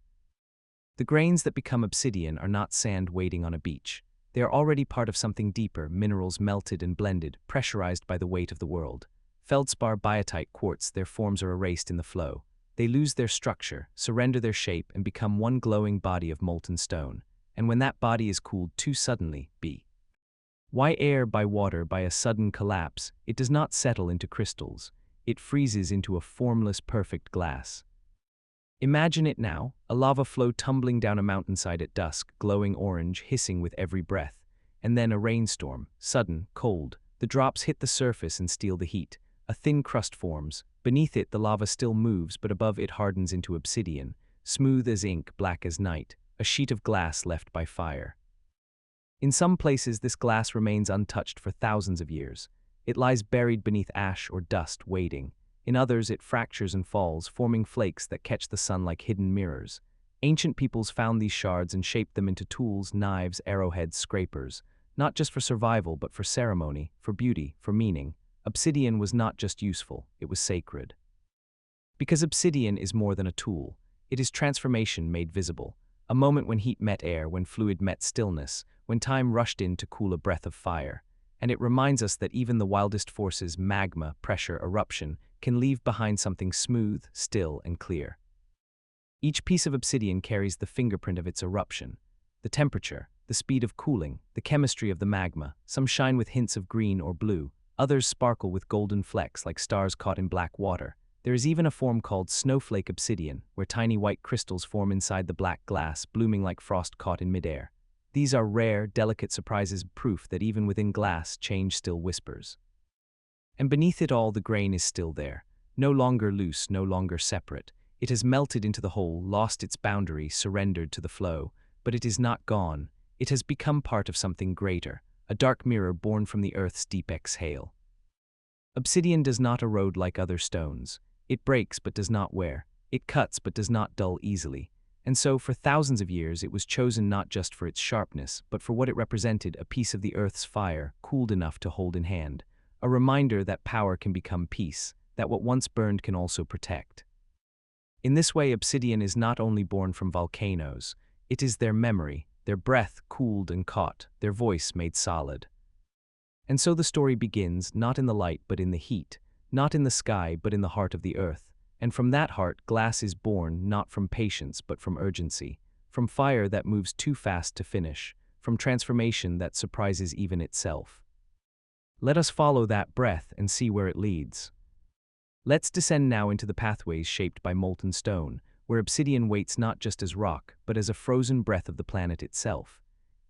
The grains that become obsidian are not sand waiting on a beach. They are already part of something deeper, minerals melted and blended, pressurized by the weight of the world. Feldspar, biotite, quartz, their forms are erased in the flow. They lose their structure, surrender their shape, and become one glowing body of molten stone. And when that body is cooled too suddenly, why air by water by a sudden collapse, it does not settle into crystals. It freezes into a formless, perfect glass. Imagine it now, a lava flow tumbling down a mountainside at dusk, glowing orange, hissing with every breath. And then a rainstorm, sudden, cold. The drops hit the surface and steal the heat. A thin crust forms. Beneath it, the lava still moves, but above it hardens into obsidian, smooth as ink, black as night, a sheet of glass left by fire. In some places, this glass remains untouched for thousands of years. It lies buried beneath ash or dust, waiting. In others, it fractures and falls, forming flakes that catch the sun like hidden mirrors. Ancient peoples found these shards and shaped them into tools, knives, arrowheads, scrapers. Not just for survival, but for ceremony, for beauty, for meaning. Obsidian was not just useful, it was sacred. Because obsidian is more than a tool. It is transformation made visible. A moment when heat met air, when fluid met stillness, when time rushed in to cool a breath of fire. And it reminds us that even the wildest forces, magma, pressure, eruption, can leave behind something smooth, still, and clear. Each piece of obsidian carries the fingerprint of its eruption. The temperature, the speed of cooling, the chemistry of the magma. Some shine with hints of green or blue. Others sparkle with golden flecks like stars caught in black water. There is even a form called snowflake obsidian, where tiny white crystals form inside the black glass, blooming like frost caught in midair. These are rare, delicate surprises, proof that even within glass, change still whispers. And beneath it all, the grain is still there, no longer loose, no longer separate. It has melted into the whole, lost its boundary, surrendered to the flow. But it is not gone. It has become part of something greater, a dark mirror born from the earth's deep exhale. Obsidian does not erode like other stones. It breaks but does not wear. It cuts but does not dull easily. And so, for thousands of years, it was chosen not just for its sharpness, but for what it represented, a piece of the earth's fire, cooled enough to hold in hand. A reminder that power can become peace, that what once burned can also protect. In this way, obsidian is not only born from volcanoes, it is their memory, their breath cooled and caught, their voice made solid. And so the story begins, not in the light but in the heat, not in the sky but in the heart of the earth. And from that heart, glass is born, not from patience but from urgency, from fire that moves too fast to finish, from transformation that surprises even itself. Let us follow that breath and see where it leads. Let's descend now into the pathways shaped by molten stone, where obsidian waits not just as rock, but as a frozen breath of the planet itself.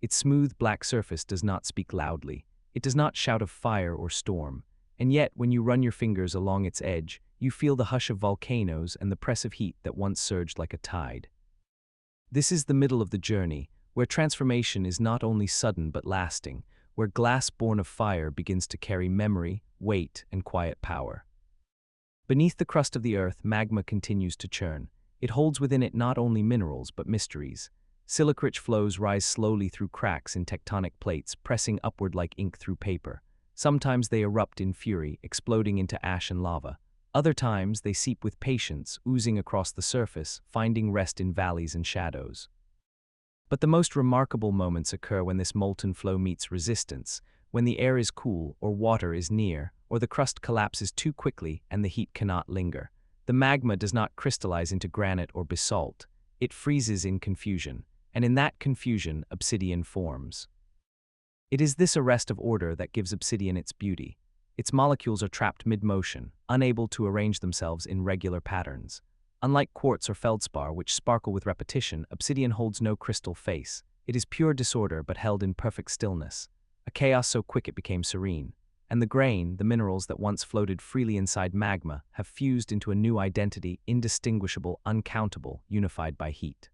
Its smooth black surface does not speak loudly. It does not shout of fire or storm. And yet, when you run your fingers along its edge, you feel the hush of volcanoes and the press of heat that once surged like a tide. This is the middle of the journey, where transformation is not only sudden but lasting, where glass born of fire begins to carry memory, weight, and quiet power. Beneath the crust of the earth, magma continues to churn. It holds within it not only minerals but mysteries. Silica-rich flows rise slowly through cracks in tectonic plates, pressing upward like ink through paper. Sometimes they erupt in fury, exploding into ash and lava. Other times they seep with patience, oozing across the surface, finding rest in valleys and shadows. But the most remarkable moments occur when this molten flow meets resistance, when the air is cool or water is near, or the crust collapses too quickly and the heat cannot linger. The magma does not crystallize into granite or basalt. It freezes in confusion, and in that confusion, obsidian forms. It is this arrest of order that gives obsidian its beauty. Its molecules are trapped mid-motion, unable to arrange themselves in regular patterns. Unlike quartz or feldspar, which sparkle with repetition, obsidian holds no crystal face. It is pure disorder but held in perfect stillness, a chaos so quick it became serene. And the grain, the minerals that once floated freely inside magma, have fused into a new identity, indistinguishable, uncountable, unified by heat.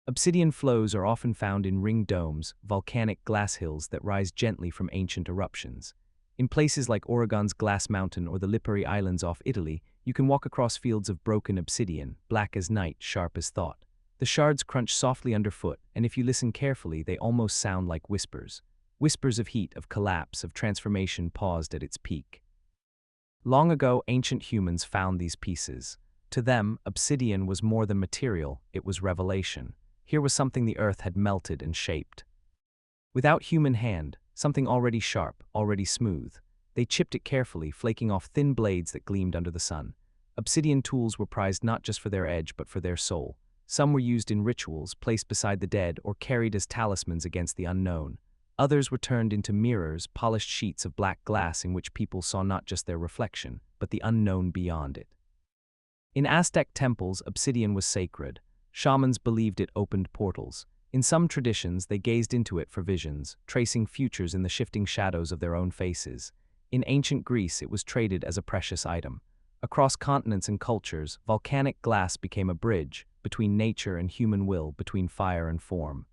Obsidian flows are often found in ringed domes, volcanic glass hills that rise gently from ancient eruptions. In places like Oregon's Glass Mountain or the Lipari Islands off Italy, you can walk across fields of broken obsidian, black as night, sharp as thought. The shards crunch softly underfoot, and if you listen carefully, they almost sound like whispers. Whispers of heat, of collapse, of transformation paused at its peak. Long ago, ancient humans found these pieces. To them, obsidian was more than material, it was revelation. Here was something the earth had melted and shaped. Without human hand, something already sharp, already smooth. They chipped it carefully, flaking off thin blades that gleamed under the sun. Obsidian tools were prized not just for their edge, but for their soul. Some were used in rituals, placed beside the dead, or carried as talismans against the unknown. Others were turned into mirrors, polished sheets of black glass in which people saw not just their reflection, but the unknown beyond it. In Aztec temples, obsidian was sacred. Shamans believed it opened portals. In some traditions, they gazed into it for visions, tracing futures in the shifting shadows of their own faces. In ancient Greece, it was traded as a precious item. Across continents and cultures, volcanic glass became a bridge between nature and human will, between fire and form.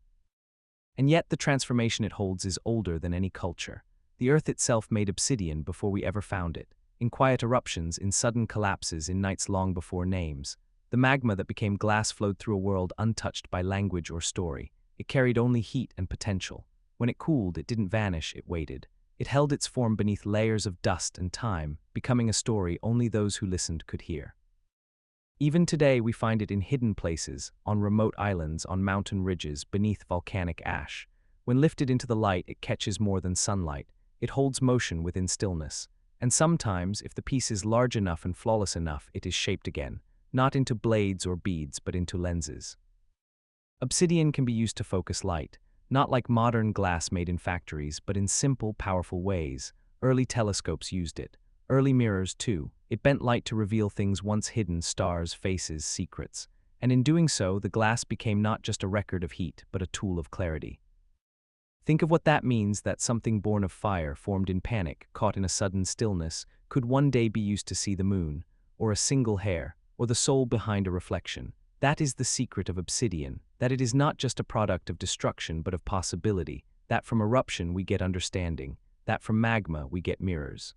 And yet the transformation it holds is older than any culture. The earth itself made obsidian before we ever found it. In quiet eruptions, in sudden collapses, in nights long before names. The magma that became glass flowed through a world untouched by language or story. It carried only heat and potential. When it cooled, it didn't vanish, it waited. It held its form beneath layers of dust and time, becoming a story only those who listened could hear. Even today, we find it in hidden places, on remote islands, on mountain ridges, beneath volcanic ash. When lifted into the light, it catches more than sunlight. It holds motion within stillness. And sometimes, if the piece is large enough and flawless enough, it is shaped again. Not into blades or beads, but into lenses. Obsidian can be used to focus light, not like modern glass made in factories, but in simple, powerful ways. Early telescopes used it. Early mirrors, too. It bent light to reveal things once hidden, stars, faces, secrets. And in doing so, the glass became not just a record of heat, but a tool of clarity. Think of what that means, that something born of fire, formed in panic, caught in a sudden stillness, could one day be used to see the moon, or a single hair, or the soul behind a reflection. That is the secret of obsidian, that it is not just a product of destruction but of possibility, that from eruption we get understanding, that from magma we get mirrors.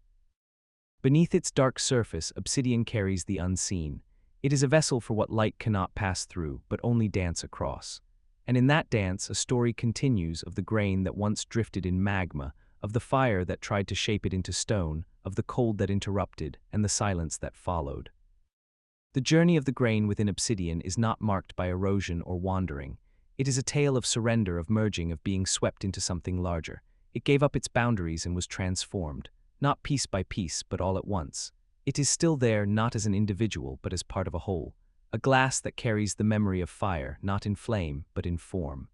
Beneath its dark surface, obsidian carries the unseen. It is a vessel for what light cannot pass through, but only dance across. And in that dance, a story continues of the grain that once drifted in magma, of the fire that tried to shape it into stone, of the cold that interrupted, and the silence that followed. The journey of the grain within obsidian is not marked by erosion or wandering. It is a tale of surrender, of merging, of being swept into something larger. It gave up its boundaries and was transformed, not piece by piece, but all at once. It is still there, not as an individual, but as part of a whole. A glass that carries the memory of fire, not in flame, but in form.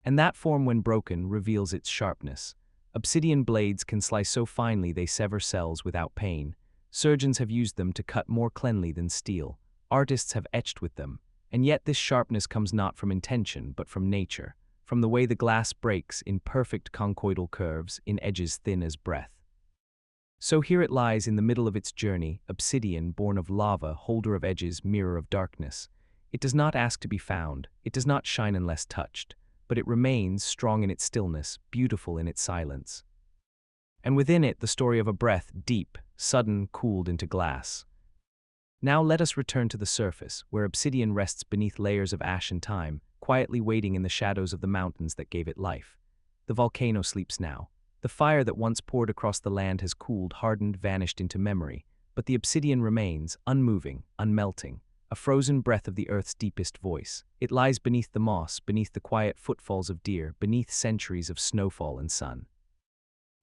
And that form, when broken, reveals its sharpness. Obsidian blades can slice so finely they sever cells without pain. Surgeons have used them to cut more cleanly than steel. Artists have etched with them. And yet this sharpness comes not from intention, but from nature, from the way the glass breaks in perfect conchoidal curves, in edges thin as breath. So here it lies in the middle of its journey, obsidian, born of lava, holder of edges, mirror of darkness. It does not ask to be found, it does not shine unless touched, but it remains, strong in its stillness, beautiful in its silence. And within it the story of a breath, deep, sudden, cooled into glass. Now let us return to the surface, where obsidian rests beneath layers of ash and time, quietly waiting in the shadows of the mountains that gave it life. The volcano sleeps now. The fire that once poured across the land has cooled, hardened, vanished into memory, but the obsidian remains, unmoving, unmelting, a frozen breath of the earth's deepest voice. It lies beneath the moss, beneath the quiet footfalls of deer, beneath centuries of snowfall and sun.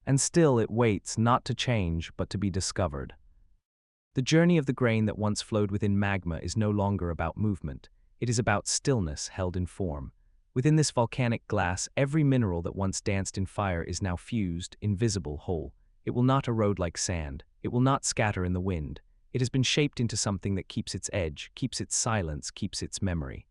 And still it waits, not to change, but to be discovered. The journey of the grain that once flowed within magma is no longer about movement. It is about stillness held in form. Within this volcanic glass, every mineral that once danced in fire is now fused, invisible, whole. It will not erode like sand. It will not scatter in the wind. It has been shaped into something that keeps its edge, keeps its silence, keeps its memory.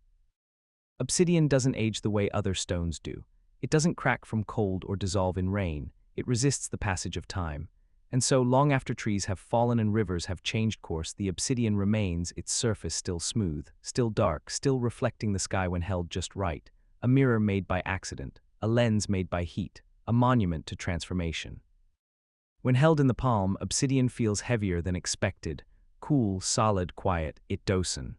Obsidian doesn't age the way other stones do. It doesn't crack from cold or dissolve in rain. It resists the passage of time. And so, long after trees have fallen and rivers have changed course, the obsidian remains, its surface still smooth, still dark, still reflecting the sky when held just right. A mirror made by accident, a lens made by heat, a monument to transformation. When held in the palm, obsidian feels heavier than expected, cool, solid, quiet, it doesn't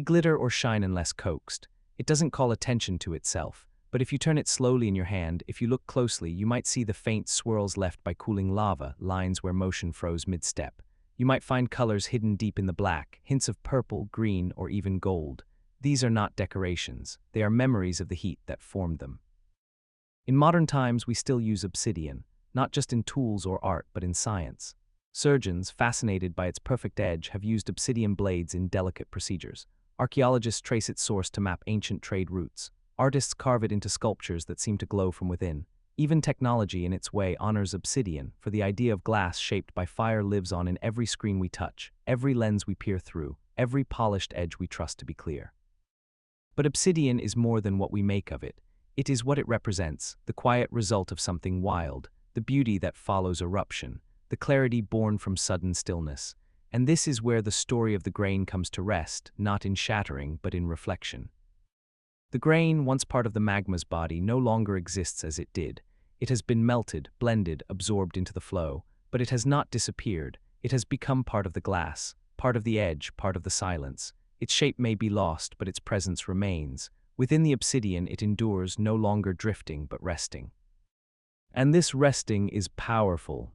glitter or shine unless coaxed. It doesn't call attention to itself, but if you turn it slowly in your hand, if you look closely, you might see the faint swirls left by cooling lava, lines where motion froze mid-step. You might find colors hidden deep in the black, hints of purple, green, or even gold. These are not decorations, they are memories of the heat that formed them. In modern times, we still use obsidian, not just in tools or art, but in science. Surgeons, fascinated by its perfect edge, have used obsidian blades in delicate procedures. Archaeologists trace its source to map ancient trade routes. Artists carve it into sculptures that seem to glow from within. Even technology, in its way, honors obsidian, for the idea of glass shaped by fire lives on in every screen we touch, every lens we peer through, every polished edge we trust to be clear. But obsidian is more than what we make of it. It is what it represents, the quiet result of something wild, the beauty that follows eruption, the clarity born from sudden stillness. And this is where the story of the grain comes to rest, not in shattering, but in reflection. The grain, once part of the magma's body, no longer exists as it did. It has been melted, blended, absorbed into the flow, but it has not disappeared. It has become part of the glass, part of the edge, part of the silence. Its shape may be lost, but its presence remains. Within the obsidian, it endures, no longer drifting, but resting. And this resting is powerful.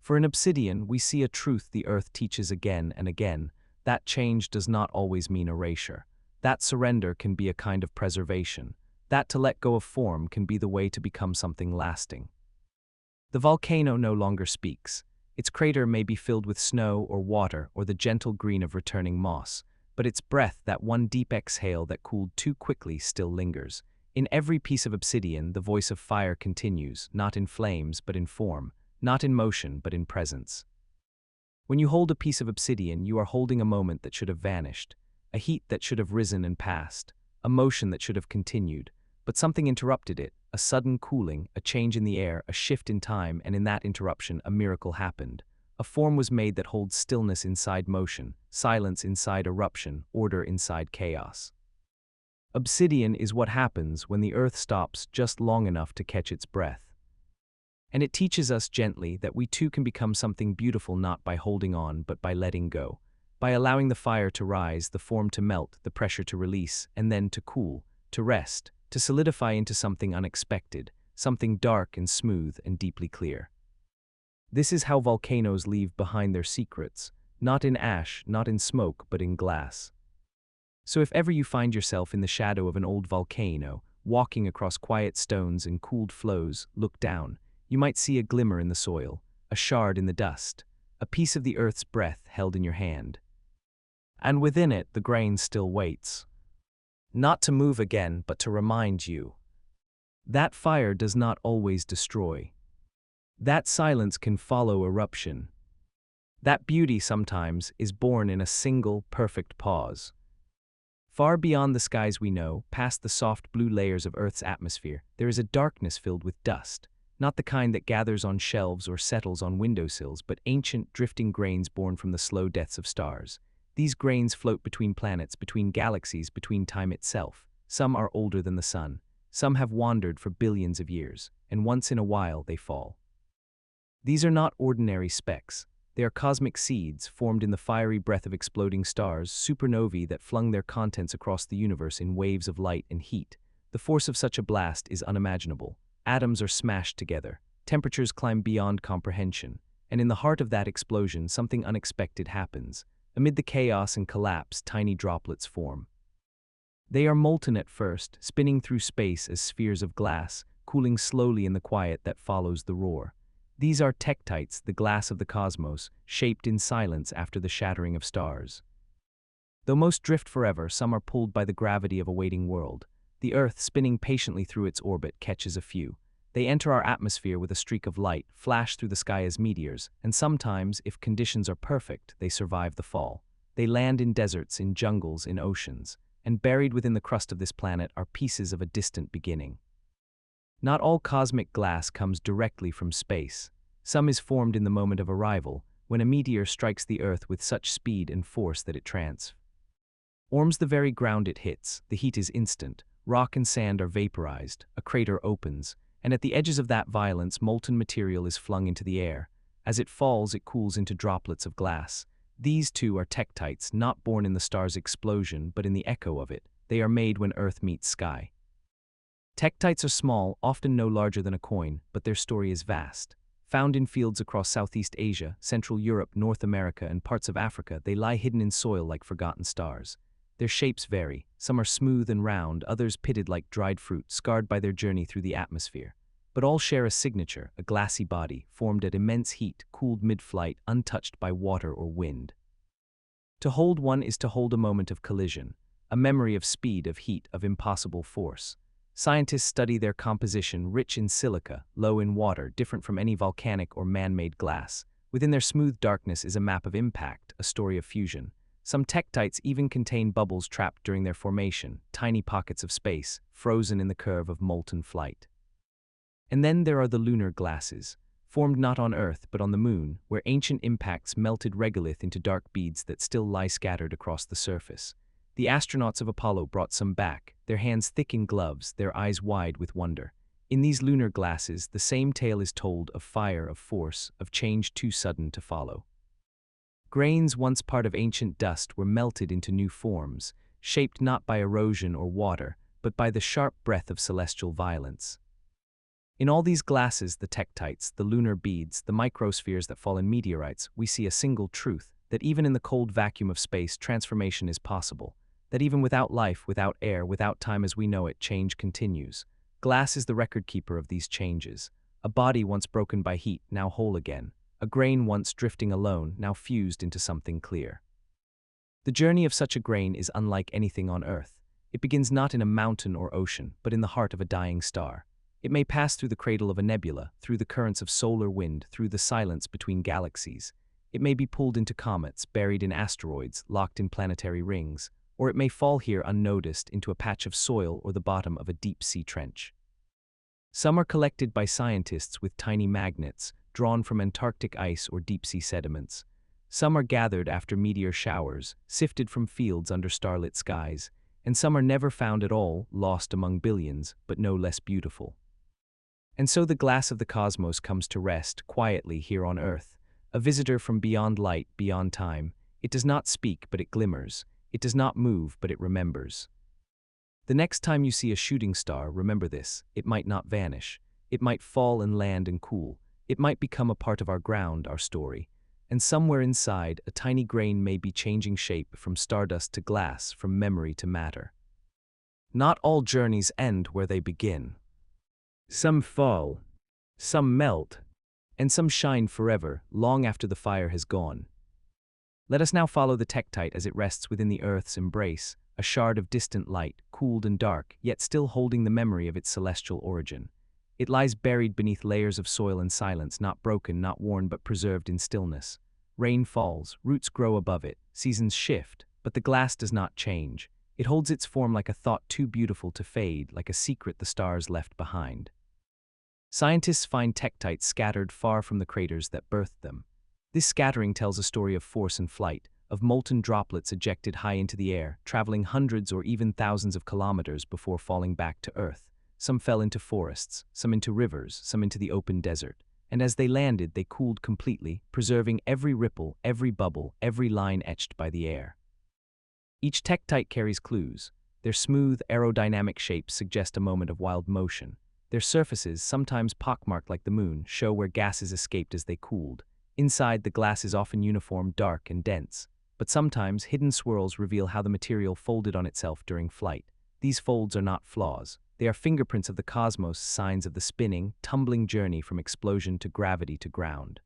For in obsidian, we see a truth the earth teaches again and again. That change does not always mean erasure. That surrender can be a kind of preservation. That to let go of form can be the way to become something lasting. The volcano no longer speaks. Its crater may be filled with snow or water or the gentle green of returning moss, but its breath, that one deep exhale that cooled too quickly, still lingers. In every piece of obsidian, the voice of fire continues, not in flames, but in form, not in motion, but in presence. When you hold a piece of obsidian, you are holding a moment that should have vanished, a heat that should have risen and passed, a motion that should have continued, but something interrupted it, a sudden cooling, a change in the air, a shift in time, and in that interruption, a miracle happened. A form was made that holds stillness inside motion, silence inside eruption, order inside chaos. Obsidian is what happens when the earth stops just long enough to catch its breath. And it teaches us gently that we too can become something beautiful not by holding on but by letting go, by allowing the fire to rise, the form to melt, the pressure to release, and then to cool, to rest, to solidify into something unexpected, something dark and smooth and deeply clear. This is how volcanoes leave behind their secrets, not in ash, not in smoke, but in glass. So if ever you find yourself in the shadow of an old volcano, walking across quiet stones and cooled flows, look down. You might see a glimmer in the soil, a shard in the dust, a piece of the earth's breath held in your hand. And within it, the grain still waits. Not to move again, but to remind you. That fire does not always destroy. That silence can follow eruption. That beauty sometimes is born in a single, perfect pause. Far beyond the skies we know, past the soft blue layers of Earth's atmosphere, there is a darkness filled with dust, not the kind that gathers on shelves or settles on windowsills, but ancient, drifting grains born from the slow deaths of stars. These grains float between planets, between galaxies, between time itself. Some are older than the sun. Some have wandered for billions of years, and once in a while they fall. These are not ordinary specks. They are cosmic seeds formed in the fiery breath of exploding stars, supernovae that flung their contents across the universe in waves of light and heat. The force of such a blast is unimaginable. Atoms are smashed together, temperatures climb beyond comprehension, and in the heart of that explosion, something unexpected happens. Amid the chaos and collapse, tiny droplets form. They are molten at first, spinning through space as spheres of glass, cooling slowly in the quiet that follows the roar. These are tektites, the glass of the cosmos, shaped in silence after the shattering of stars. Though most drift forever, some are pulled by the gravity of a waiting world. The Earth, spinning patiently through its orbit, catches a few. They enter our atmosphere with a streak of light, flash through the sky as meteors, and sometimes, if conditions are perfect, they survive the fall. They land in deserts, in jungles, in oceans, and buried within the crust of this planet are pieces of a distant beginning. Not all cosmic glass comes directly from space. Some is formed in the moment of arrival, when a meteor strikes the Earth with such speed and force that it transforms the very ground it hits. The heat is instant. Rock and sand are vaporized, a crater opens, and at the edges of that violence, molten material is flung into the air. As it falls, it cools into droplets of glass. These too are tektites, not born in the star's explosion, but in the echo of it. They are made when Earth meets sky. Tektites are small, often no larger than a coin, but their story is vast. Found in fields across Southeast Asia, Central Europe, North America, and parts of Africa, they lie hidden in soil like forgotten stars. Their shapes vary. Some are smooth and round, others pitted like dried fruit, scarred by their journey through the atmosphere. But all share a signature, a glassy body, formed at immense heat, cooled mid-flight, untouched by water or wind. To hold one is to hold a moment of collision, a memory of speed, of heat, of impossible force. Scientists study their composition, rich in silica, low in water, different from any volcanic or man-made glass. Within their smooth darkness is a map of impact, a story of fusion. Some tektites even contain bubbles trapped during their formation, tiny pockets of space, frozen in the curve of molten flight. And then there are the lunar glasses, formed not on Earth but on the Moon, where ancient impacts melted regolith into dark beads that still lie scattered across the surface. The astronauts of Apollo brought some back, their hands thick in gloves, their eyes wide with wonder. In these lunar glasses, the same tale is told of fire, of force, of change too sudden to follow. Grains once part of ancient dust were melted into new forms, shaped not by erosion or water, but by the sharp breath of celestial violence. In all these glasses, the tektites, the lunar beads, the microspheres that fall in meteorites, we see a single truth, that even in the cold vacuum of space, transformation is possible. That even without life, without air, without time as we know it, change continues. Glass is the record keeper of these changes. A body once broken by heat, now whole again. A grain once drifting alone, now fused into something clear. The journey of such a grain is unlike anything on Earth. It begins not in a mountain or ocean, but in the heart of a dying star. It may pass through the cradle of a nebula, through the currents of solar wind, through the silence between galaxies. It may be pulled into comets, buried in asteroids, locked in planetary rings, or it may fall here unnoticed into a patch of soil or the bottom of a deep-sea trench. Some are collected by scientists with tiny magnets, drawn from Antarctic ice or deep-sea sediments. Some are gathered after meteor showers, sifted from fields under starlit skies, and some are never found at all, lost among billions, but no less beautiful. And so the glass of the cosmos comes to rest quietly here on Earth, a visitor from beyond light, beyond time. It does not speak, but it glimmers. It does not move, but it remembers. The next time you see a shooting star, remember this: it might not vanish. It might fall and land and cool. It might become a part of our ground, our story. And somewhere inside, a tiny grain may be changing shape from stardust to glass, from memory to matter. Not all journeys end where they begin. Some fall, some melt, and some shine forever, long after the fire has gone. Let us now follow the tektite as it rests within the Earth's embrace, a shard of distant light, cooled and dark, yet still holding the memory of its celestial origin. It lies buried beneath layers of soil and silence, not broken, not worn, but preserved in stillness. Rain falls, roots grow above it, seasons shift, but the glass does not change. It holds its form like a thought too beautiful to fade, like a secret the stars left behind. Scientists find tektites scattered far from the craters that birthed them. This scattering tells a story of force and flight, of molten droplets ejected high into the air, traveling hundreds or even thousands of kilometers before falling back to Earth. Some fell into forests, some into rivers, some into the open desert. And as they landed, they cooled completely, preserving every ripple, every bubble, every line etched by the air. Each tektite carries clues. Their smooth, aerodynamic shapes suggest a moment of wild motion. Their surfaces, sometimes pockmarked like the moon, show where gases escaped as they cooled. Inside, the glass is often uniform, dark, and dense. But sometimes, hidden swirls reveal how the material folded on itself during flight. These folds are not flaws. They are fingerprints of the cosmos, signs of the spinning, tumbling journey from explosion to gravity to ground.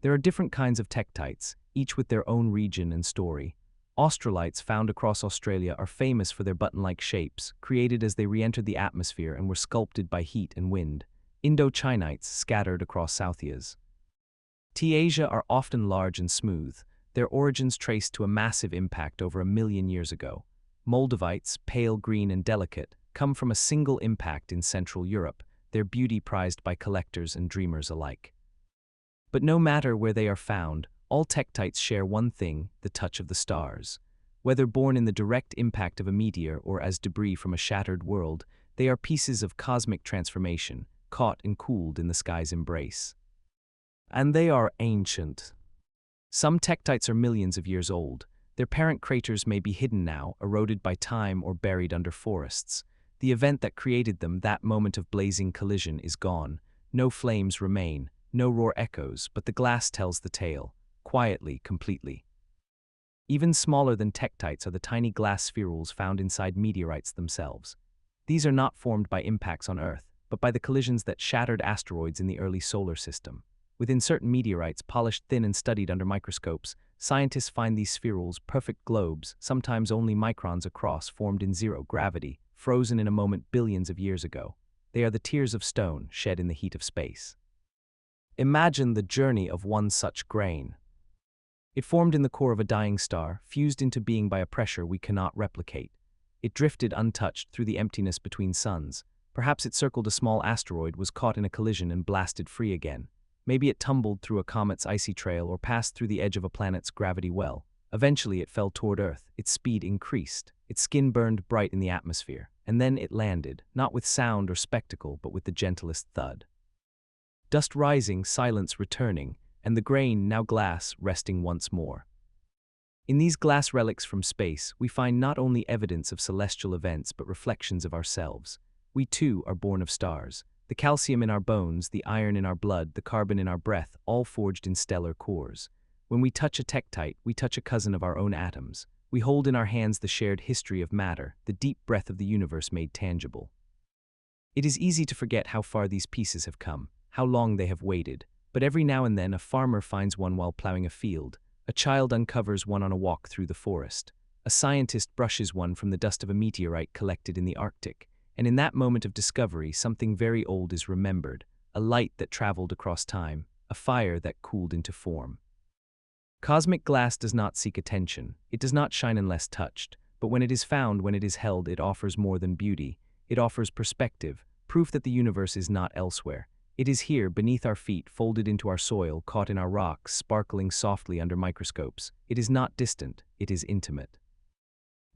There are different kinds of tektites, each with their own region and story. Australites found across Australia are famous for their button-like shapes, created as they re-entered the atmosphere and were sculpted by heat and wind. Indochinites scattered across South-Asias. T-Asia are often large and smooth, their origins traced to a massive impact over 1 million years ago. Moldavites, pale green and delicate, come from a single impact in Central Europe, their beauty prized by collectors and dreamers alike. But no matter where they are found, all tektites share one thing: the touch of the stars. Whether born in the direct impact of a meteor or as debris from a shattered world, they are pieces of cosmic transformation, caught and cooled in the sky's embrace. And they are ancient. Some tektites are millions of years old. Their parent craters may be hidden now, eroded by time or buried under forests. The event that created them, that moment of blazing collision, is gone. No flames remain, no roar echoes, but the glass tells the tale, quietly, completely. Even smaller than tektites are the tiny glass spherules found inside meteorites themselves. These are not formed by impacts on Earth, but by the collisions that shattered asteroids in the early solar system. Within certain meteorites, polished thin and studied under microscopes, scientists find these spherules, perfect globes, sometimes only microns across, formed in zero gravity, frozen in a moment billions of years ago. They are the tears of stone shed in the heat of space. Imagine the journey of one such grain. It formed in the core of a dying star, fused into being by a pressure we cannot replicate. It drifted untouched through the emptiness between suns. Perhaps it circled a small asteroid, was caught in a collision and blasted free again. Maybe it tumbled through a comet's icy trail or passed through the edge of a planet's gravity well. Eventually it fell toward Earth, its speed increased, its skin burned bright in the atmosphere, and then it landed, not with sound or spectacle, but with the gentlest thud. Dust rising, silence returning, and the grain, now glass, resting once more. In these glass relics from space, we find not only evidence of celestial events but reflections of ourselves. We too are born of stars. The calcium in our bones, the iron in our blood, the carbon in our breath, all forged in stellar cores. When we touch a tektite, we touch a cousin of our own atoms. We hold in our hands the shared history of matter, the deep breath of the universe made tangible. It is easy to forget how far these pieces have come, how long they have waited, but every now and then a farmer finds one while plowing a field, a child uncovers one on a walk through the forest, a scientist brushes one from the dust of a meteorite collected in the Arctic. And in that moment of discovery, something very old is remembered, a light that traveled across time, a fire that cooled into form. Cosmic glass does not seek attention, it does not shine unless touched, but when it is found, when it is held, it offers more than beauty. It offers perspective, proof that the universe is not elsewhere. It is here, beneath our feet, folded into our soil, caught in our rocks, sparkling softly under microscopes. It is not distant, it is intimate.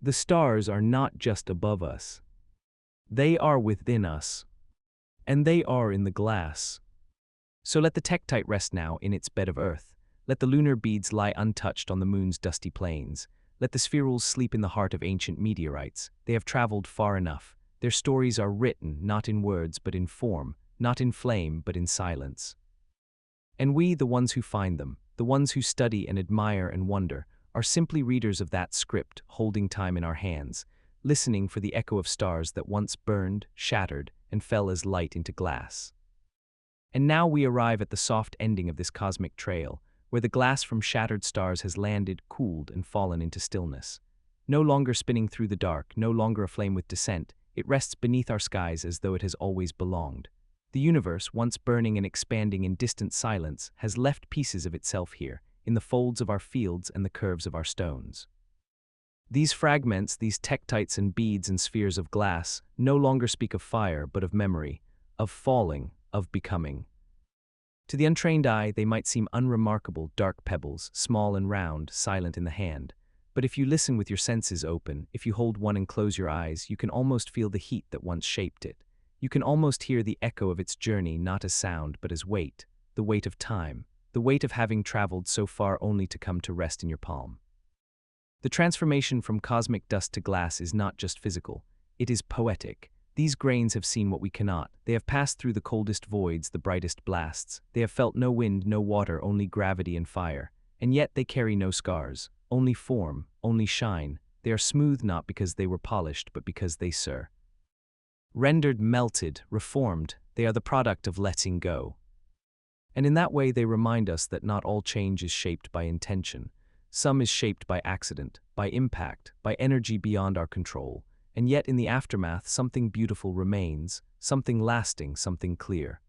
The stars are not just above us. They are within us. and they are in the glass. So let the tektite rest now in its bed of earth. Let the lunar beads lie untouched on the moon's dusty plains. Let the spherules sleep in the heart of ancient meteorites. They have traveled far enough. Their stories are written not in words but in form, not in flame but in silence. And we, the ones who find them, the ones who study and admire and wonder, are simply readers of that script, holding time in our hands, listening for the echo of stars that once burned, shattered, and fell as light into glass. And now we arrive at the soft ending of this cosmic trail, where the glass from shattered stars has landed, cooled, and fallen into stillness. No longer spinning through the dark, no longer aflame with dissent, it rests beneath our skies as though it has always belonged. The universe, once burning and expanding in distant silence, has left pieces of itself here, in the folds of our fields and the curves of our stones. These fragments, these tektites and beads and spheres of glass, no longer speak of fire, but of memory, of falling, of becoming. To the untrained eye, they might seem unremarkable, dark pebbles, small and round, silent in the hand. But if you listen with your senses open, if you hold one and close your eyes, you can almost feel the heat that once shaped it. You can almost hear the echo of its journey, not as sound, but as weight, the weight of time, the weight of having traveled so far only to come to rest in your palm. The transformation from cosmic dust to glass is not just physical, it is poetic. These grains have seen what we cannot. They have passed through the coldest voids, the brightest blasts. They have felt no wind, no water, only gravity and fire. And yet they carry no scars, only form, only shine. They are smooth not because they were polished, but because they serve. Rendered, melted, reformed, they are the product of letting go. And in that way they remind us that not all change is shaped by intention. Some is shaped by accident, by impact, by energy beyond our control. And yet in the aftermath something beautiful remains, something lasting, something clear.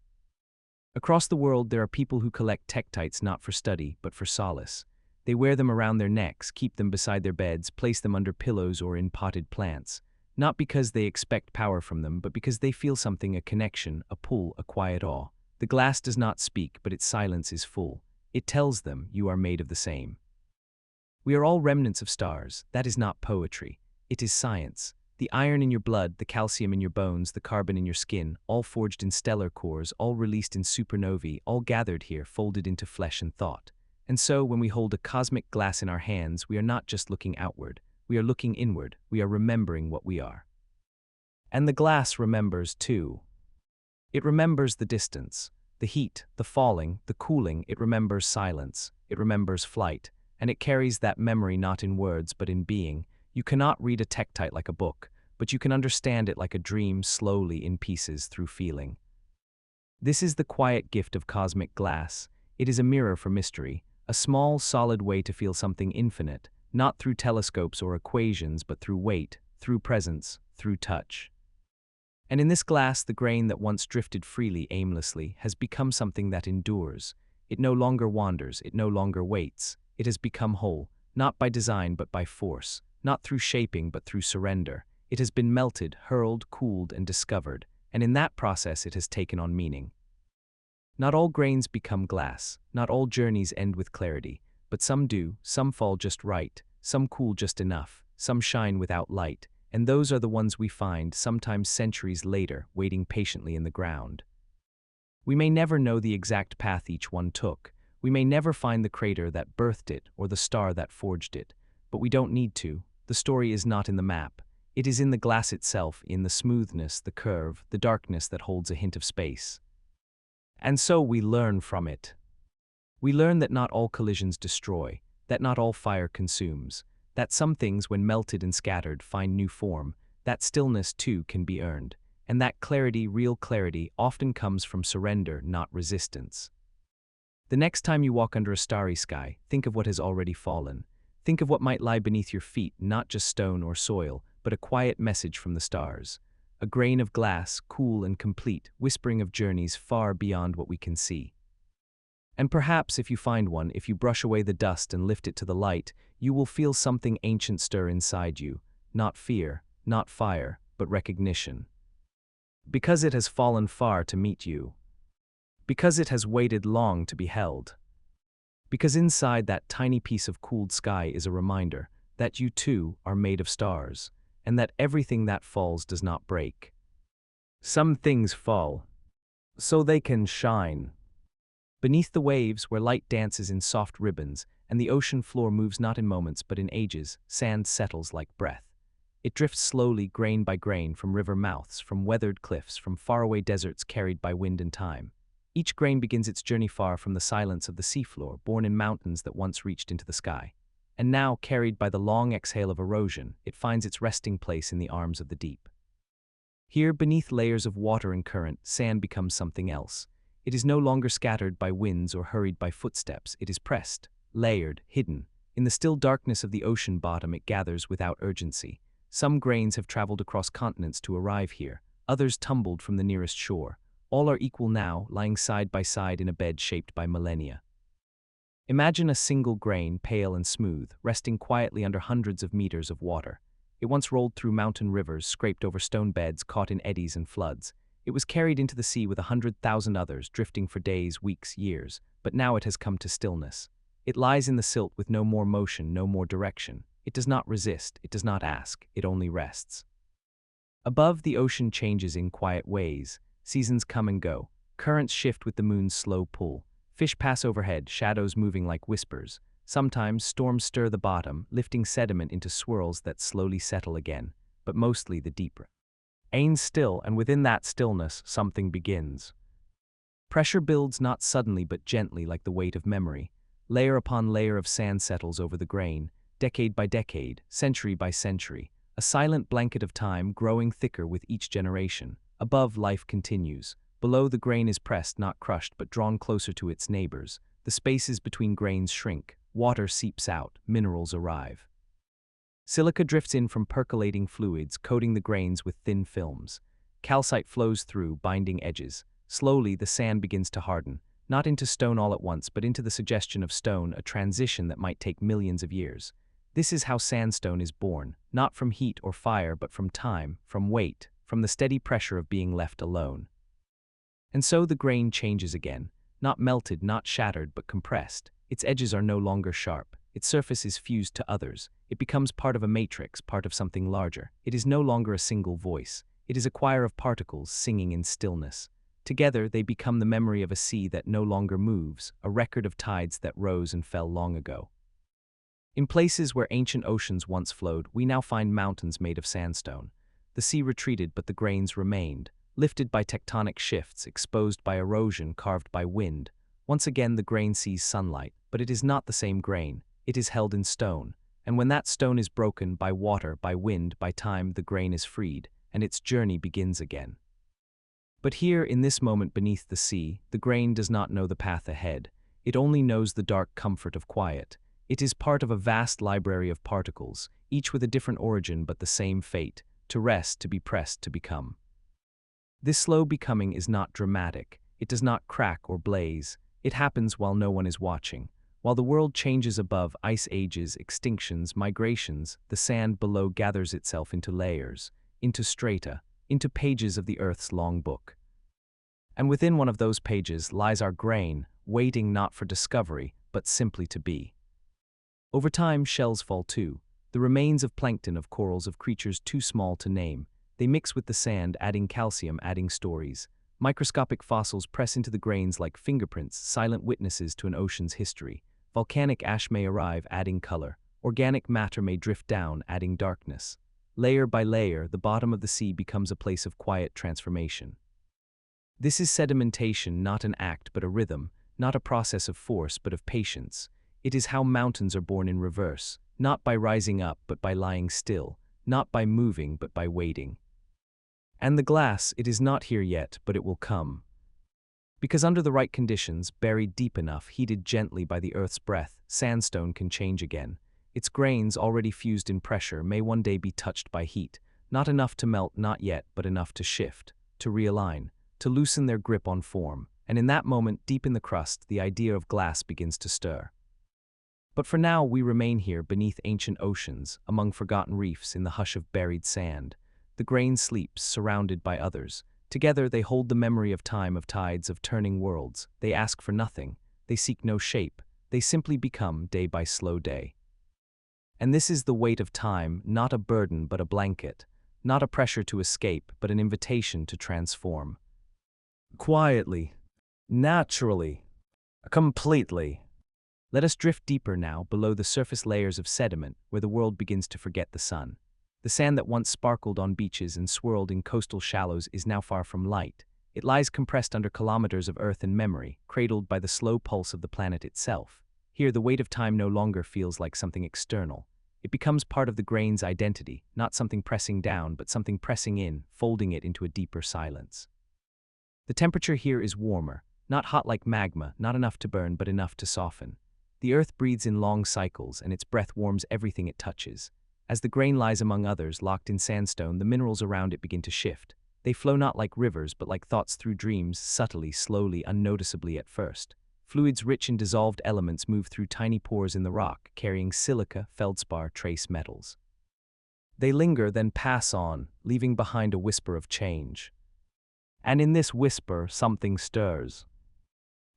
Across the world there are people who collect tektites not for study, but for solace. They wear them around their necks, keep them beside their beds, place them under pillows or in potted plants. Not because they expect power from them, but because they feel something, a connection, a pull, a quiet awe. The glass does not speak, but its silence is full. It tells them, you are made of the same. We are all remnants of stars. That is not poetry. It is science. The iron in your blood, the calcium in your bones, the carbon in your skin, all forged in stellar cores, all released in supernovae, all gathered here, folded into flesh and thought. And so, when we hold a cosmic glass in our hands, we are not just looking outward. We are looking inward. We are remembering what we are. And the glass remembers too. It remembers the distance, the heat, the falling, the cooling. It remembers silence. It remembers flight. And it carries that memory not in words, but in being. You cannot read a tektite like a book, but you can understand it like a dream, slowly in pieces through feeling. This is the quiet gift of cosmic glass. It is a mirror for mystery, a small, solid way to feel something infinite, not through telescopes or equations, but through weight, through presence, through touch. And in this glass, the grain that once drifted freely, aimlessly, has become something that endures. It no longer wanders, it no longer waits. It has become whole, not by design but by force. Not through shaping, but through surrender. It has been melted, hurled, cooled, and discovered, and in that process it has taken on meaning. Not all grains become glass, not all journeys end with clarity, but some do, some fall just right, some cool just enough, some shine without light, and those are the ones we find, sometimes centuries later, waiting patiently in the ground. We may never know the exact path each one took. We may never find the crater that birthed it or the star that forged it, but we don't need to. The story is not in the map. It is in the glass itself, in the smoothness, the curve, the darkness that holds a hint of space. And so we learn from it. We learn that not all collisions destroy, that not all fire consumes, that some things, when melted and scattered, find new form, that stillness too can be earned, and that clarity, real clarity, often comes from surrender, not resistance. The next time you walk under a starry sky, think of what has already fallen. Think of what might lie beneath your feet, not just stone or soil, but a quiet message from the stars. A grain of glass, cool and complete, whispering of journeys far beyond what we can see. And perhaps if you find one, if you brush away the dust and lift it to the light, you will feel something ancient stir inside you. Not fear, not fire, but recognition. Because it has fallen far to meet you. Because it has waited long to be held. Because inside that tiny piece of cooled sky is a reminder that you too are made of stars, and that everything that falls does not break. Some things fall, so they can shine. Beneath the waves, where light dances in soft ribbons, and the ocean floor moves not in moments but in ages, sand settles like breath. It drifts slowly, grain by grain, from river mouths, from weathered cliffs, from faraway deserts carried by wind and time. Each grain begins its journey far from the silence of the seafloor, born in mountains that once reached into the sky. And now, carried by the long exhale of erosion, it finds its resting place in the arms of the deep. Here, beneath layers of water and current, sand becomes something else. It is no longer scattered by winds or hurried by footsteps. It is pressed, layered, hidden. In the still darkness of the ocean bottom, it gathers without urgency. Some grains have traveled across continents to arrive here, others tumbled from the nearest shore. All are equal now, lying side by side in a bed shaped by millennia. Imagine a single grain, pale and smooth, resting quietly under hundreds of meters of water. It once rolled through mountain rivers, scraped over stone beds, caught in eddies and floods. It was carried into the sea with 100,000 others, drifting for days, weeks, years. But now it has come to stillness. It lies in the silt with no more motion, no more direction. It does not resist, it does not ask, it only rests. Above, the ocean changes in quiet ways. Seasons come and go. Currents shift with the moon's slow pull. Fish pass overhead, shadows moving like whispers. Sometimes storms stir the bottom, lifting sediment into swirls that slowly settle again, but mostly the deeper. Ain's still, and within that stillness, something begins. Pressure builds not suddenly but gently, like the weight of memory. Layer upon layer of sand settles over the grain, decade by decade, century by century, a silent blanket of time growing thicker with each generation. Above, life continues. Below, the grain is pressed, not crushed, but drawn closer to its neighbors. The spaces between grains shrink, water seeps out, minerals arrive. Silica drifts in from percolating fluids, coating the grains with thin films. Calcite flows through, binding edges. Slowly, the sand begins to harden, not into stone all at once, but into the suggestion of stone, a transition that might take millions of years. This is how sandstone is born, not from heat or fire, but from time, from weight, from the steady pressure of being left alone. And so the grain changes again, not melted, not shattered, but compressed. Its edges are no longer sharp. Its surface is fused to others. It becomes part of a matrix, part of something larger. It is no longer a single voice. It is a choir of particles singing in stillness. Together, they become the memory of a sea that no longer moves, a record of tides that rose and fell long ago. In places where ancient oceans once flowed, we now find mountains made of sandstone. The sea retreated, but the grains remained, lifted by tectonic shifts, exposed by erosion, carved by wind. Once again, the grain sees sunlight, but it is not the same grain. It is held in stone, and when that stone is broken by water, by wind, by time, the grain is freed, and its journey begins again. But here, in this moment beneath the sea, the grain does not know the path ahead. It only knows the dark comfort of quiet. It is part of a vast library of particles, each with a different origin but the same fate: to rest, to be pressed, to become. This slow becoming is not dramatic. It does not crack or blaze. It happens while no one is watching. While the world changes above, ice ages, extinctions, migrations, the sand below gathers itself into layers, into strata, into pages of the Earth's long book. And within one of those pages lies our grain, waiting not for discovery, but simply to be. Over time, shells fall too, the remains of plankton, of corals, of creatures too small to name. They mix with the sand, adding calcium, adding stories. Microscopic fossils press into the grains like fingerprints, silent witnesses to an ocean's history. Volcanic ash may arrive, adding color. Organic matter may drift down, adding darkness. Layer by layer, the bottom of the sea becomes a place of quiet transformation. This is sedimentation, not an act but a rhythm, not a process of force but of patience. It is how mountains are born in reverse, not by rising up but by lying still, not by moving but by waiting. And the glass, it is not here yet, but it will come. Because under the right conditions, buried deep enough, heated gently by the Earth's breath, sandstone can change again. Its grains, already fused in pressure, may one day be touched by heat, not enough to melt, not yet, but enough to shift, to realign, to loosen their grip on form. And in that moment, deep in the crust, the idea of glass begins to stir. But for now, we remain here beneath ancient oceans, among forgotten reefs, in the hush of buried sand. The grain sleeps, surrounded by others. Together, they hold the memory of time, of tides, of turning worlds. They ask for nothing. They seek no shape. They simply become, day by slow day. And this is the weight of time, not a burden but a blanket, not a pressure to escape, but an invitation to transform. quietly, naturally, completely. Let us drift deeper now below the surface layers of sediment where the world begins to forget the sun. The sand that once sparkled on beaches and swirled in coastal shallows is now far from light. It lies compressed under kilometers of earth and memory, cradled by the slow pulse of the planet itself. Here, the weight of time no longer feels like something external. It becomes part of the grain's identity, not something pressing down, but something pressing in, folding it into a deeper silence. The temperature here is warmer, not hot like magma, not enough to burn, but enough to soften. The earth breathes in long cycles, and its breath warms everything it touches. As the grain lies among others, locked in sandstone, the minerals around it begin to shift. They flow not like rivers, but like thoughts through dreams, subtly, slowly, unnoticeably at first. Fluids rich in dissolved elements move through tiny pores in the rock, carrying silica, feldspar, trace metals. They linger, then pass on, leaving behind a whisper of change. And in this whisper, something stirs.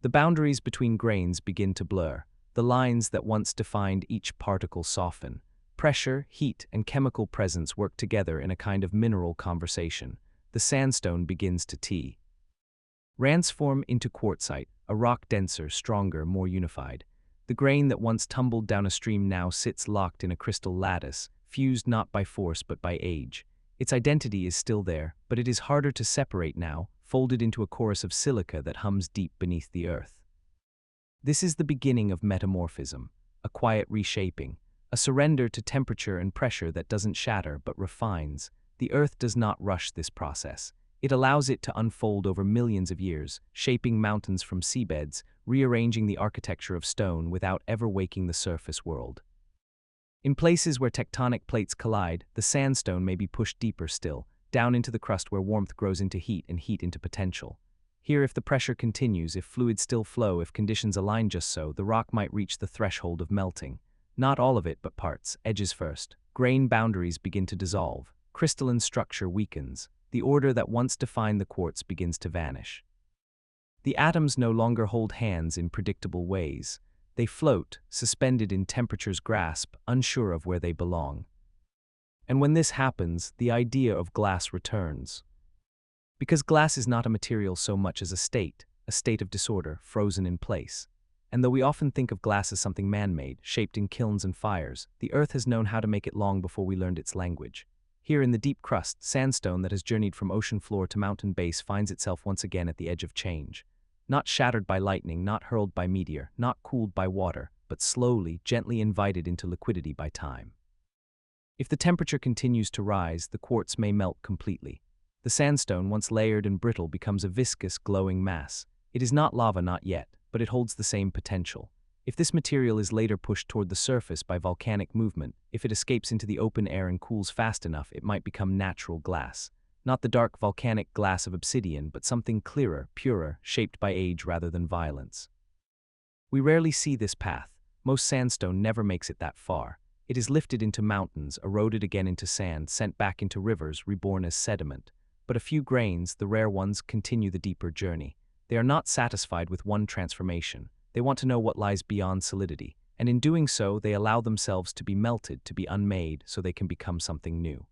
The boundaries between grains begin to blur. The lines that once defined each particle soften. Pressure, heat, and chemical presence work together in a kind of mineral conversation. The sandstone begins to transform into quartzite, a rock denser, stronger, more unified. The grain that once tumbled down a stream now sits locked in a crystal lattice, fused not by force but by age. Its identity is still there, but it is harder to separate now, folded into a chorus of silica that hums deep beneath the earth. This is the beginning of metamorphism, a quiet reshaping, a surrender to temperature and pressure that doesn't shatter but refines. The earth does not rush this process. It allows it to unfold over millions of years, shaping mountains from seabeds, rearranging the architecture of stone without ever waking the surface world. In places where tectonic plates collide, the sandstone may be pushed deeper still, down into the crust where warmth grows into heat and heat into potential. Here, if the pressure continues, if fluids still flow, if conditions align just so, the rock might reach the threshold of melting. Not all of it, but parts, edges first. Grain boundaries begin to dissolve. Crystalline structure weakens. The order that once defined the quartz begins to vanish. The atoms no longer hold hands in predictable ways. They float, suspended in temperature's grasp, unsure of where they belong. And when this happens, the idea of glass returns. Because glass is not a material so much as a state of disorder, frozen in place. And though we often think of glass as something man-made, shaped in kilns and fires, the earth has known how to make it long before we learned its language. Here in the deep crust, sandstone that has journeyed from ocean floor to mountain base finds itself once again at the edge of change. Not shattered by lightning, not hurled by meteor, not cooled by water, but slowly, gently invited into liquidity by time. If the temperature continues to rise, the quartz may melt completely. The sandstone, once layered and brittle, becomes a viscous, glowing mass. It is not lava, not yet, but it holds the same potential. If this material is later pushed toward the surface by volcanic movement, if it escapes into the open air and cools fast enough, it might become natural glass. Not the dark volcanic glass of obsidian, but something clearer, purer, shaped by age rather than violence. We rarely see this path. Most sandstone never makes it that far. It is lifted into mountains, eroded again into sand, sent back into rivers, reborn as sediment. But a few grains, the rare ones, continue the deeper journey. They are not satisfied with one transformation. They want to know what lies beyond solidity, and in doing so, they allow themselves to be melted, to be unmade, so they can become something new.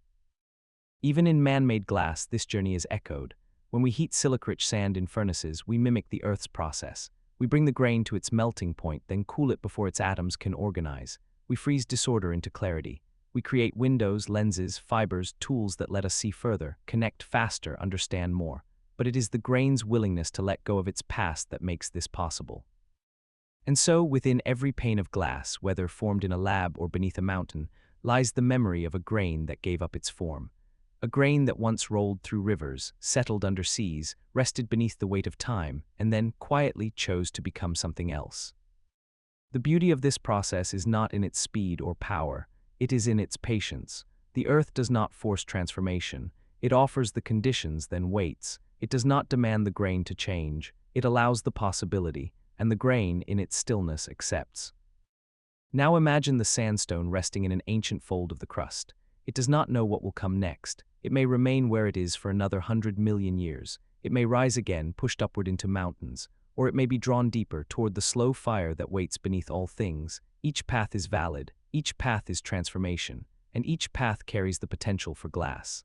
Even in man-made glass, this journey is echoed. When we heat silica-rich sand in furnaces, we mimic the Earth's process. We bring the grain to its melting point, then cool it before its atoms can organize. We freeze disorder into clarity. We create windows, lenses, fibers, tools that let us see further, connect faster, understand more. But it is the grain's willingness to let go of its past that makes this possible. And so, within every pane of glass, whether formed in a lab or beneath a mountain, lies the memory of a grain that gave up its form. A grain that once rolled through rivers, settled under seas, rested beneath the weight of time, and then quietly chose to become something else. The beauty of this process is not in its speed or power. It is in its patience. The earth does not force transformation. It offers the conditions, then waits. It does not demand the grain to change. It allows the possibility, and the grain, in its stillness, accepts. Now imagine the sandstone resting in an ancient fold of the crust. It does not know what will come next. It may remain where it is for another 100 million years. It may rise again, pushed upward into mountains, or it may be drawn deeper toward the slow fire that waits beneath all things. Each path is valid. Each path is transformation, and each path carries the potential for glass.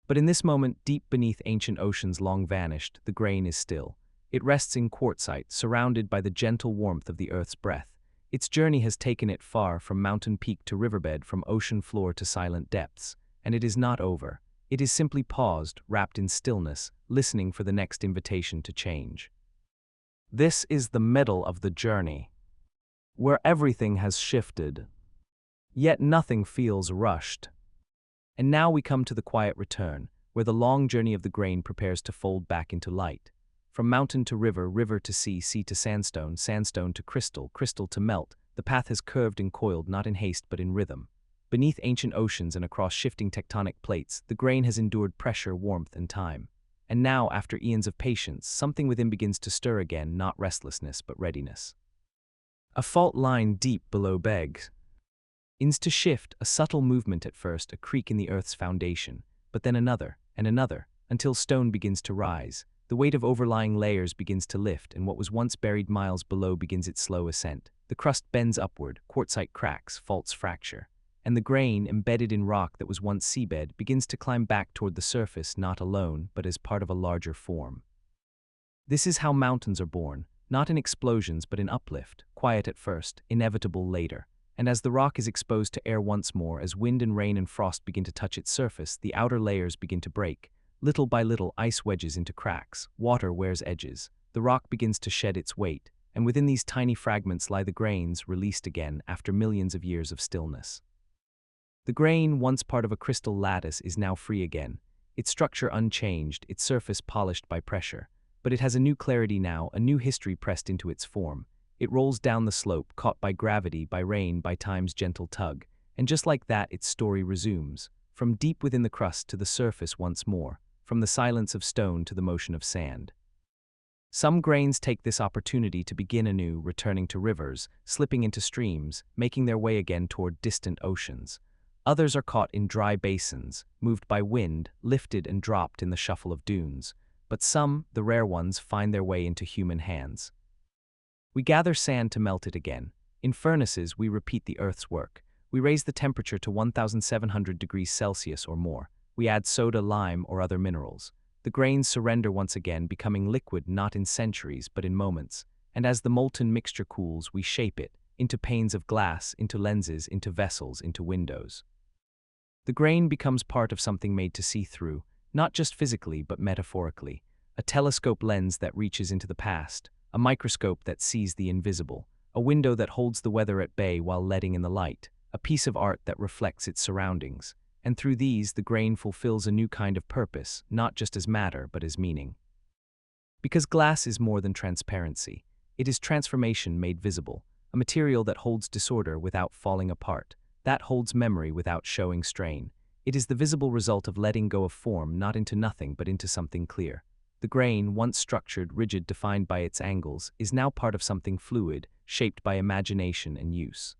But in this moment, deep beneath ancient oceans long vanished, the grain is still. It rests in quartzite, surrounded by the gentle warmth of the Earth's breath. Its journey has taken it far, from mountain peak to riverbed, from ocean floor to silent depths. And it is not over. It is simply paused, wrapped in stillness, listening for the next invitation to change. This is the middle of the journey, where everything has shifted, yet nothing feels rushed. And now we come to the quiet return, where the long journey of the grain prepares to fold back into light. From mountain to river, river to sea, sea to sandstone, sandstone to crystal, crystal to melt, the path has curved and coiled, not in haste but in rhythm. Beneath ancient oceans and across shifting tectonic plates, the grain has endured pressure, warmth, and time. And now, after eons of patience, something within begins to stir again, not restlessness but readiness. A fault line deep below begs to shift, a subtle movement at first, a creak in the earth's foundation, but then another, and another, until stone begins to rise. The weight of overlying layers begins to lift, and what was once buried miles below begins its slow ascent. The crust bends upward, quartzite cracks, faults fracture, and the grain, embedded in rock that was once seabed, begins to climb back toward the surface, not alone, but as part of a larger form. This is how mountains are born, not in explosions but in uplift, quiet at first, inevitable later. And as the rock is exposed to air once more, as wind and rain and frost begin to touch its surface, the outer layers begin to break. Little by little, ice wedges into cracks, water wears edges, the rock begins to shed its weight, and within these tiny fragments lie the grains, released again after millions of years of stillness. The grain, once part of a crystal lattice, is now free again, its structure unchanged, its surface polished by pressure. But it has a new clarity now, a new history pressed into its form. It rolls down the slope, caught by gravity, by rain, by time's gentle tug, and just like that its story resumes, from deep within the crust to the surface once more, from the silence of stone to the motion of sand. Some grains take this opportunity to begin anew, returning to rivers, slipping into streams, making their way again toward distant oceans. Others are caught in dry basins, moved by wind, lifted and dropped in the shuffle of dunes. But some, the rare ones, find their way into human hands. We gather sand to melt it again. In furnaces, we repeat the Earth's work. We raise the temperature to 1,700 degrees Celsius or more. We add soda, lime, or other minerals. The grains surrender once again, becoming liquid not in centuries but in moments. And as the molten mixture cools, we shape it into panes of glass, into lenses, into vessels, into windows. The grain becomes part of something made to see through, not just physically but metaphorically. A telescope lens that reaches into the past, a microscope that sees the invisible, a window that holds the weather at bay while letting in the light, a piece of art that reflects its surroundings. And through these, the grain fulfills a new kind of purpose, not just as matter but as meaning. Because glass is more than transparency. It is transformation made visible, a material that holds disorder without falling apart, that holds memory without showing strain. It is the visible result of letting go of form, not into nothing but into something clear. The grain, once structured, rigid, defined by its angles, is now part of something fluid, shaped by imagination and use.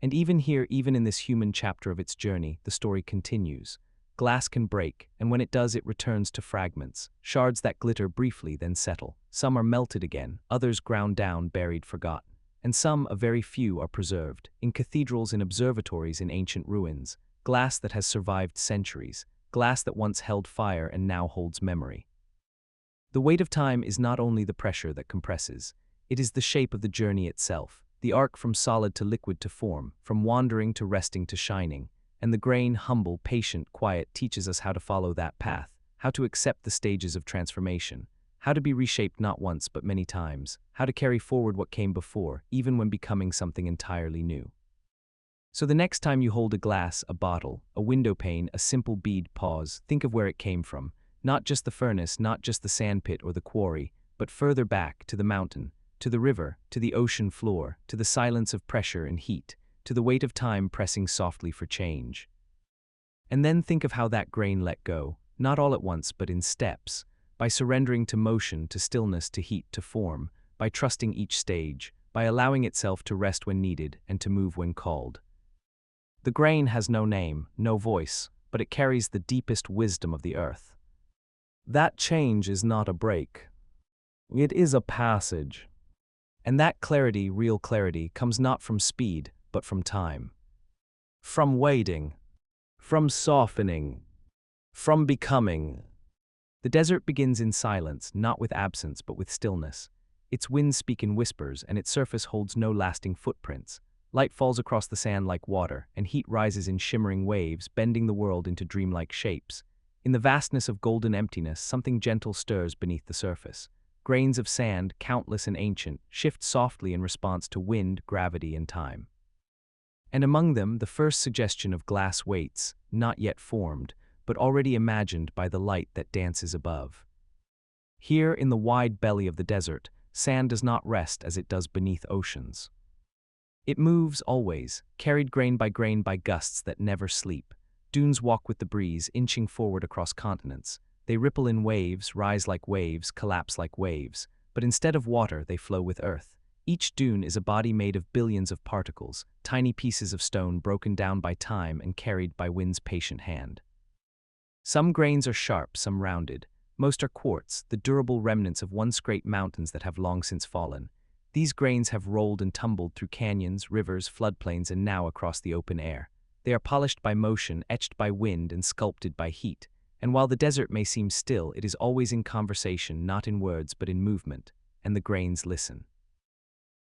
And even here, even in this human chapter of its journey, the story continues. Glass can break, and when it does, it returns to fragments, shards that glitter briefly then settle. Some are melted again, others ground down, buried, forgotten. And some, a very few, are preserved, in cathedrals, in observatories, in ancient ruins. Glass that has survived centuries, glass that once held fire and now holds memory. The weight of time is not only the pressure that compresses, it is the shape of the journey itself, the arc from solid to liquid to form, from wandering to resting to shining. And the grain, humble, patient, quiet, teaches us how to follow that path, how to accept the stages of transformation, how to be reshaped not once but many times, how to carry forward what came before, even when becoming something entirely new. So the next time you hold a glass, a bottle, a window pane, a simple bead, pause, think of where it came from. Not just the furnace, not just the sandpit or the quarry, but further back, to the mountain, to the river, to the ocean floor, to the silence of pressure and heat, to the weight of time pressing softly for change. And then think of how that grain let go, not all at once but in steps, by surrendering to motion, to stillness, to heat, to form, by trusting each stage, by allowing itself to rest when needed and to move when called. The grain has no name, no voice, but it carries the deepest wisdom of the earth. That change is not a break. It is a passage. And that clarity, real clarity, comes not from speed, but from time. From waiting. From softening. From becoming. The desert begins in silence, not with absence but with stillness. Its winds speak in whispers, and its surface holds no lasting footprints. Light falls across the sand like water, and heat rises in shimmering waves, bending the world into dreamlike shapes. In the vastness of golden emptiness, something gentle stirs beneath the surface. Grains of sand, countless and ancient, shift softly in response to wind, gravity, and time. And among them, the first suggestion of glass waits, not yet formed, but already imagined by the light that dances above. Here, in the wide belly of the desert, sand does not rest as it does beneath oceans. It moves always, carried grain by gusts that never sleep. Dunes walk with the breeze, inching forward across continents. They ripple in waves, rise like waves, collapse like waves. But instead of water, they flow with earth. Each dune is a body made of billions of particles, tiny pieces of stone broken down by time and carried by wind's patient hand. Some grains are sharp, some rounded. Most are quartz, the durable remnants of once great mountains that have long since fallen. These grains have rolled and tumbled through canyons, rivers, floodplains, and now across the open air. They are polished by motion, etched by wind, and sculpted by heat. And while the desert may seem still, it is always in conversation, not in words, but in movement, and the grains listen.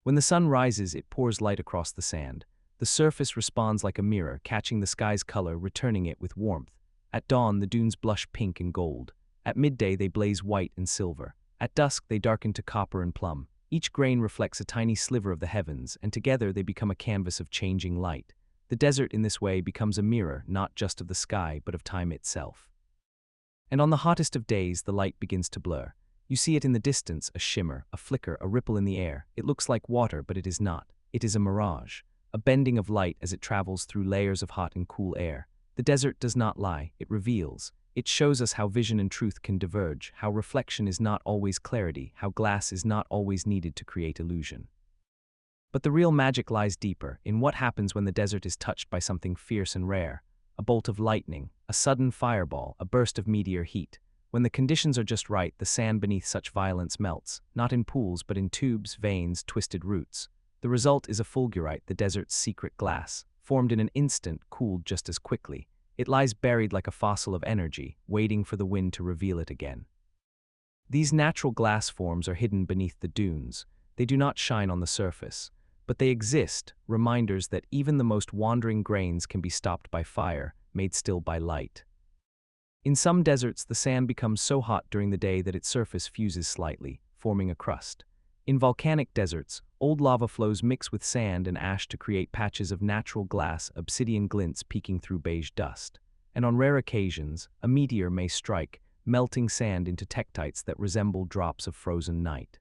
When the sun rises, it pours light across the sand. The surface responds like a mirror, catching the sky's color, returning it with warmth. At dawn, the dunes blush pink and gold. At midday, they blaze white and silver. At dusk, they darken to copper and plum. Each grain reflects a tiny sliver of the heavens, and together they become a canvas of changing light. The desert, in this way, becomes a mirror, not just of the sky, but of time itself. And on the hottest of days, the light begins to blur. You see it in the distance, a shimmer, a flicker, a ripple in the air. It looks like water, but it is not. It is a mirage, a bending of light as it travels through layers of hot and cool air. The desert does not lie, it reveals. It shows us how vision and truth can diverge, how reflection is not always clarity, how glass is not always needed to create illusion. But the real magic lies deeper, in what happens when the desert is touched by something fierce and rare. A bolt of lightning, a sudden fireball, a burst of meteor heat. When the conditions are just right, the sand beneath such violence melts, not in pools but in tubes, veins, twisted roots. The result is a fulgurite, the desert's secret glass, formed in an instant, cooled just as quickly. It lies buried like a fossil of energy, waiting for the wind to reveal it again. These natural glass forms are hidden beneath the dunes. They do not shine on the surface, but they exist, reminders that even the most wandering grains can be stopped by fire, made still by light. In some deserts, the sand becomes so hot during the day that its surface fuses slightly, forming a crust. In volcanic deserts, old lava flows mix with sand and ash to create patches of natural glass, obsidian glints peeking through beige dust. And on rare occasions, a meteor may strike, melting sand into tektites that resemble drops of frozen night.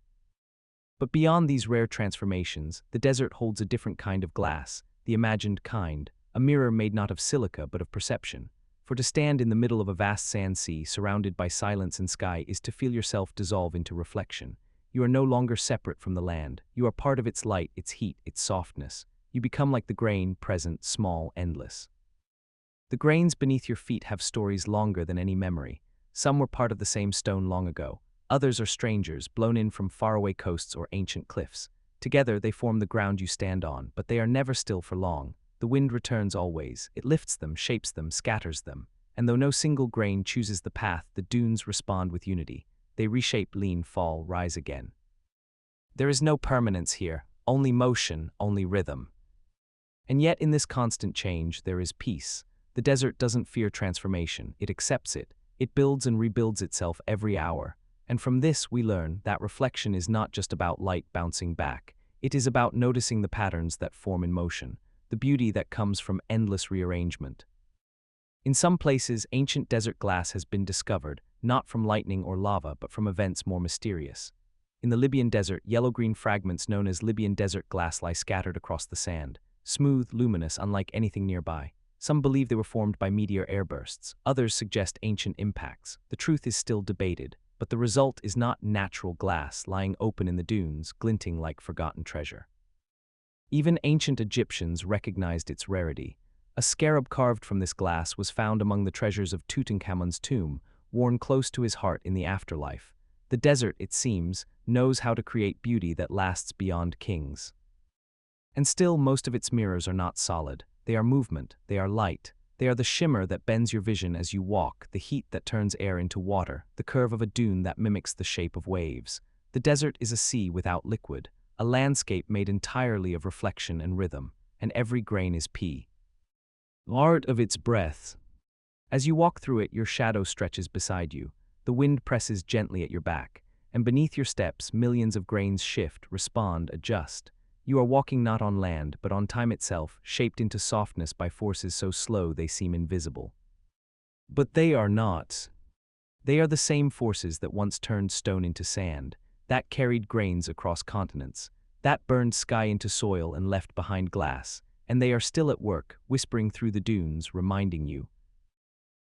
But beyond these rare transformations, the desert holds a different kind of glass, the imagined kind, a mirror made not of silica but of perception. For to stand in the middle of a vast sand sea, surrounded by silence and sky, is to feel yourself dissolve into reflection. You are no longer separate from the land. You are part of its light, its heat, its softness. You become like the grain, present, small, endless. The grains beneath your feet have stories longer than any memory. Some were part of the same stone long ago. Others are strangers, blown in from faraway coasts or ancient cliffs. Together they form the ground you stand on, but they are never still for long. The wind returns always. It lifts them, shapes them, scatters them. And though no single grain chooses the path, the dunes respond with unity. They reshape, lean, fall, rise again. There is no permanence here, only motion, only rhythm. And yet in this constant change, there is peace. The desert doesn't fear transformation, it accepts it. It builds and rebuilds itself every hour. And from this we learn that reflection is not just about light bouncing back. It is about noticing the patterns that form in motion, the beauty that comes from endless rearrangement. In some places, ancient desert glass has been discovered, not from lightning or lava, but from events more mysterious. In the Libyan desert, yellow-green fragments known as Libyan desert glass lie scattered across the sand, smooth, luminous, unlike anything nearby. Some believe they were formed by meteor airbursts. Others suggest ancient impacts. The truth is still debated, but the result is not natural glass lying open in the dunes, glinting like forgotten treasure. Even ancient Egyptians recognized its rarity. A scarab carved from this glass was found among the treasures of Tutankhamun's tomb, worn close to his heart in the afterlife. The desert, it seems, knows how to create beauty that lasts beyond kings. And still, most of its mirrors are not solid. They are movement, they are light. They are the shimmer that bends your vision as you walk, the heat that turns air into water, the curve of a dune that mimics the shape of waves. The desert is a sea without liquid, a landscape made entirely of reflection and rhythm, and every grain is pea. Art of its breath. As you walk through it, your shadow stretches beside you. The wind presses gently at your back, and beneath your steps, millions of grains shift, respond, adjust. You are walking not on land, but on time itself, shaped into softness by forces so slow they seem invisible. But they are not. They are the same forces that once turned stone into sand, that carried grains across continents, that burned sky into soil and left behind glass, and they are still at work, whispering through the dunes, reminding you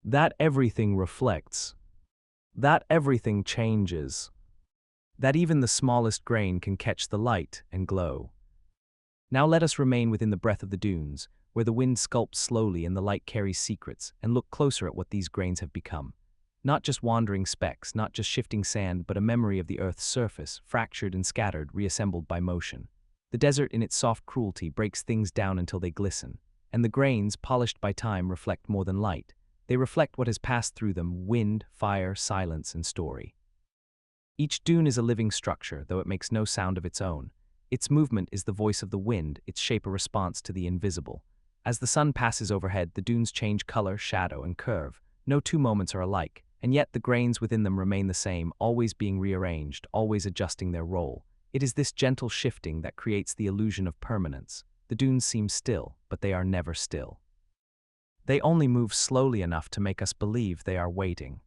that everything reflects, that everything changes, that even the smallest grain can catch the light and glow. Now let us remain within the breath of the dunes, where the wind sculpts slowly and the light carries secrets, and look closer at what these grains have become. Not just wandering specks, not just shifting sand, but a memory of the earth's surface, fractured and scattered, reassembled by motion. The desert in its soft cruelty breaks things down until they glisten, and the grains, polished by time, reflect more than light. They reflect what has passed through them: wind, fire, silence, and story. Each dune is a living structure, though it makes no sound of its own. Its movement is the voice of the wind, its shape a response to the invisible. As the sun passes overhead, the dunes change color, shadow, and curve. No two moments are alike, and yet the grains within them remain the same, always being rearranged, always adjusting their role. It is this gentle shifting that creates the illusion of permanence. The dunes seem still, but they are never still. They only move slowly enough to make us believe they are waiting.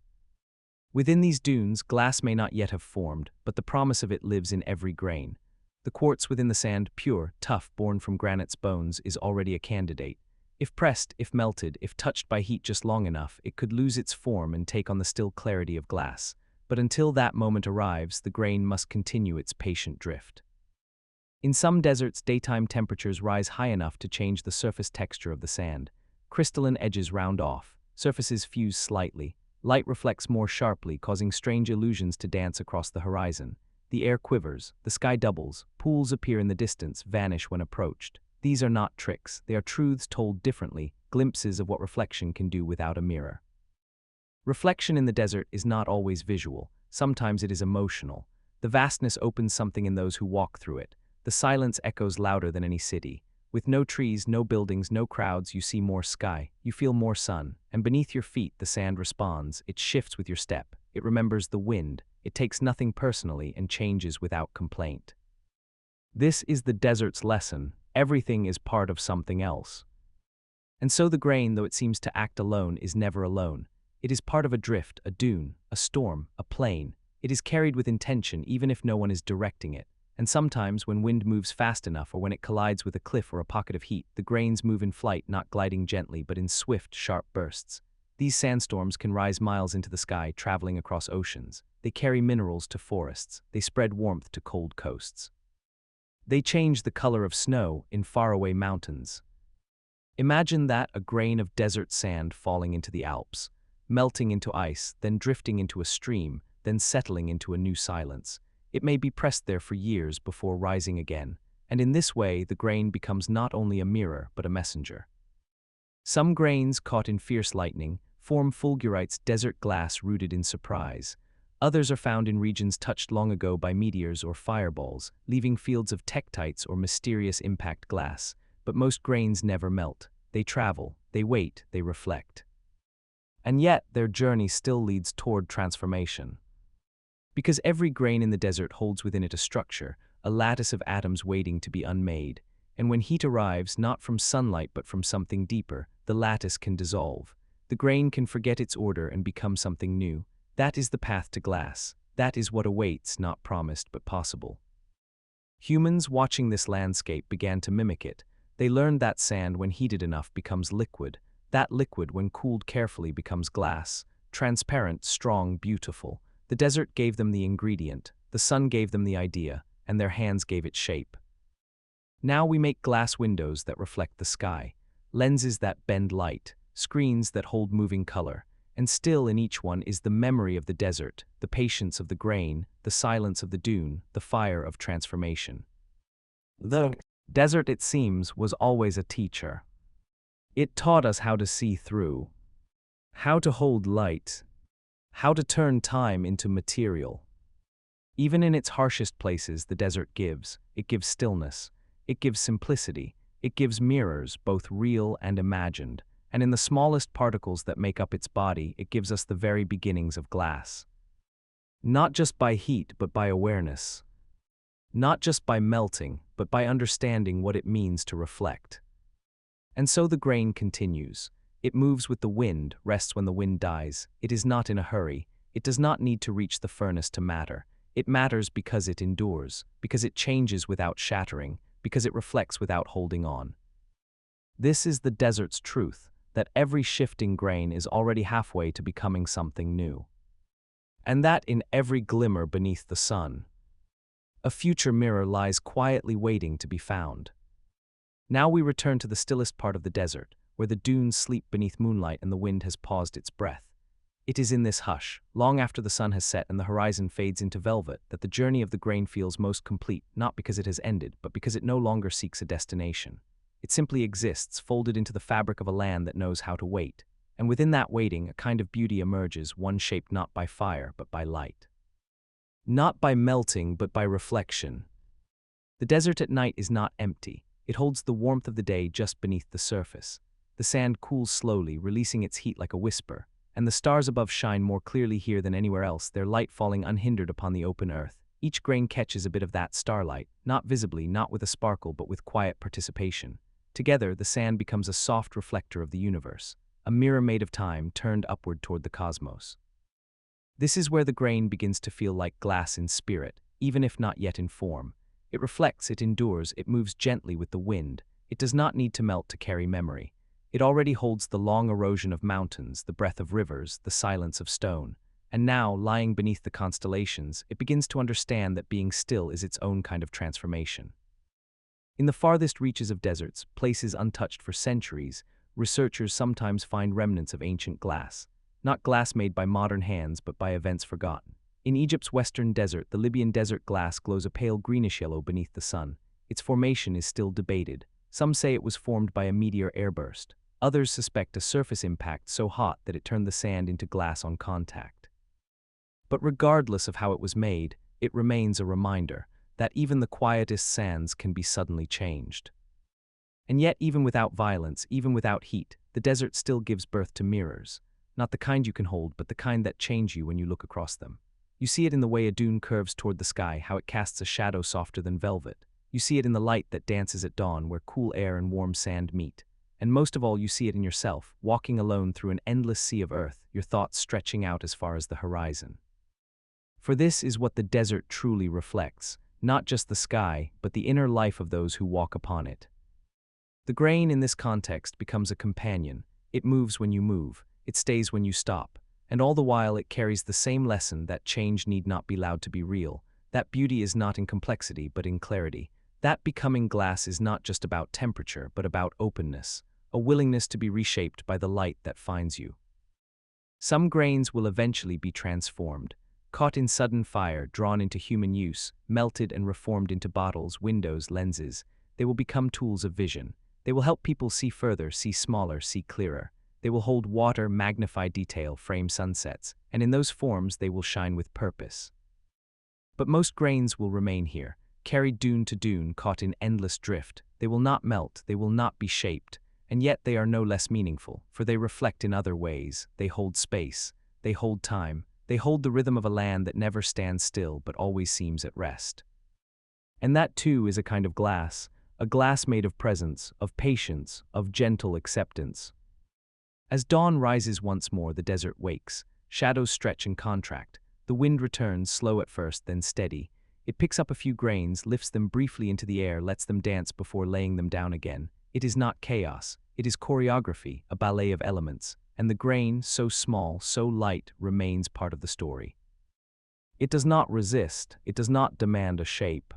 Within these dunes, glass may not yet have formed, but the promise of it lives in every grain. The quartz within the sand, pure, tough, born from granite's bones, is already a candidate. If pressed, if melted, if touched by heat just long enough, it could lose its form and take on the still clarity of glass. But until that moment arrives, the grain must continue its patient drift. In some deserts, daytime temperatures rise high enough to change the surface texture of the sand. Crystalline edges round off, surfaces fuse slightly, light reflects more sharply, causing strange illusions to dance across the horizon. The air quivers, the sky doubles, pools appear in the distance, vanish when approached. These are not tricks, they are truths told differently, glimpses of what reflection can do without a mirror. Reflection in the desert is not always visual, sometimes it is emotional. The vastness opens something in those who walk through it. The silence echoes louder than any city. With no trees, no buildings, no crowds, you see more sky, you feel more sun, and beneath your feet the sand responds. It shifts with your step, it remembers the wind, it takes nothing personally and changes without complaint. This is the desert's lesson: everything is part of something else. And so the grain, though it seems to act alone, is never alone. It is part of a drift, a dune, a storm, a plain. It is carried with intention even if no one is directing it. And sometimes, when wind moves fast enough or when it collides with a cliff or a pocket of heat, the grains move in flight, not gliding gently, but in swift, sharp bursts. These sandstorms can rise miles into the sky, traveling across oceans. They carry minerals to forests. They spread warmth to cold coasts. They change the color of snow in faraway mountains. Imagine that: a grain of desert sand falling into the Alps, melting into ice, then drifting into a stream, then settling into a new silence. It may be pressed there for years before rising again, and in this way the grain becomes not only a mirror but a messenger. Some grains, caught in fierce lightning, form fulgurites, desert glass rooted in surprise. Others are found in regions touched long ago by meteors or fireballs, leaving fields of tektites or mysterious impact glass. But most grains never melt. They travel, they wait, they reflect. And yet their journey still leads toward transformation. Because every grain in the desert holds within it a structure, a lattice of atoms waiting to be unmade. And when heat arrives, not from sunlight but from something deeper, the lattice can dissolve. The grain can forget its order and become something new. That is the path to glass. That is what awaits, not promised but possible. Humans watching this landscape began to mimic it. They learned that sand, when heated enough, becomes liquid. That liquid, when cooled carefully, becomes glass. Transparent, strong, beautiful. The desert gave them the ingredient, the sun gave them the idea, and their hands gave it shape. Now we make glass windows that reflect the sky, lenses that bend light, screens that hold moving color, and still in each one is the memory of the desert, the patience of the grain, the silence of the dune, the fire of transformation. The desert, it seems, was always a teacher. It taught us how to see through, how to hold light, how to turn time into material. Even in its harshest places, the desert gives. It gives stillness. It gives simplicity. It gives mirrors, both real and imagined. And in the smallest particles that make up its body, it gives us the very beginnings of glass. Not just by heat, but by awareness. Not just by melting, but by understanding what it means to reflect. And so the grain continues. It moves with the wind, rests when the wind dies. It is not in a hurry. It does not need to reach the furnace to matter. It matters because it endures, because it changes without shattering, because it reflects without holding on. This is the desert's truth, that every shifting grain is already halfway to becoming something new. And that in every glimmer beneath the sun, a future mirror lies quietly waiting to be found. Now we return to the stillest part of the desert, where the dunes sleep beneath moonlight and the wind has paused its breath. It is in this hush, long after the sun has set and the horizon fades into velvet, that the journey of the grain feels most complete, not because it has ended, but because it no longer seeks a destination. It simply exists, folded into the fabric of a land that knows how to wait. And within that waiting, a kind of beauty emerges, one shaped not by fire, but by light. Not by melting, but by reflection. The desert at night is not empty. It holds the warmth of the day just beneath the surface. The sand cools slowly, releasing its heat like a whisper, and the stars above shine more clearly here than anywhere else, their light falling unhindered upon the open earth. Each grain catches a bit of that starlight, not visibly, not with a sparkle, but with quiet participation. Together, the sand becomes a soft reflector of the universe, a mirror made of time turned upward toward the cosmos. This is where the grain begins to feel like glass in spirit, even if not yet in form. It reflects, it endures, it moves gently with the wind. It does not need to melt to carry memory. It already holds the long erosion of mountains, the breath of rivers, the silence of stone. And now, lying beneath the constellations, it begins to understand that being still is its own kind of transformation. In the farthest reaches of deserts, places untouched for centuries, researchers sometimes find remnants of ancient glass. Not glass made by modern hands, but by events forgotten. In Egypt's western desert, the Libyan desert glass glows a pale greenish yellow beneath the sun. Its formation is still debated. Some say it was formed by a meteor airburst. Others suspect a surface impact so hot that it turned the sand into glass on contact. But regardless of how it was made, it remains a reminder that even the quietest sands can be suddenly changed. And yet, even without violence, even without heat, the desert still gives birth to mirrors. Not the kind you can hold, but the kind that change you when you look across them. You see it in the way a dune curves toward the sky, how it casts a shadow softer than velvet. You see it in the light that dances at dawn, where cool air and warm sand meet. And most of all, you see it in yourself, walking alone through an endless sea of earth, your thoughts stretching out as far as the horizon. For this is what the desert truly reflects, not just the sky, but the inner life of those who walk upon it. The grain in this context becomes a companion. It moves when you move, it stays when you stop, and all the while it carries the same lesson that change need not be loud to be real, that beauty is not in complexity but in clarity, that becoming glass is not just about temperature but about openness, a willingness to be reshaped by the light that finds you. Some grains will eventually be transformed, caught in sudden fire, drawn into human use, melted and reformed into bottles, windows, lenses. They will become tools of vision. They will help people see further, see smaller, see clearer. They will hold water, magnify detail, frame sunsets, and in those forms they will shine with purpose. But most grains will remain here, carried dune to dune, caught in endless drift. They will not melt, they will not be shaped, and yet they are no less meaningful, for they reflect in other ways. They hold space, they hold time, they hold the rhythm of a land that never stands still but always seems at rest. And that too is a kind of glass, a glass made of presence, of patience, of gentle acceptance. As dawn rises once more, the desert wakes. Shadows stretch and contract. The wind returns, slow at first, then steady. It picks up a few grains, lifts them briefly into the air, lets them dance before laying them down again. It is not chaos. It is choreography, a ballet of elements. And the grain, so small, so light, remains part of the story. It does not resist. It does not demand a shape.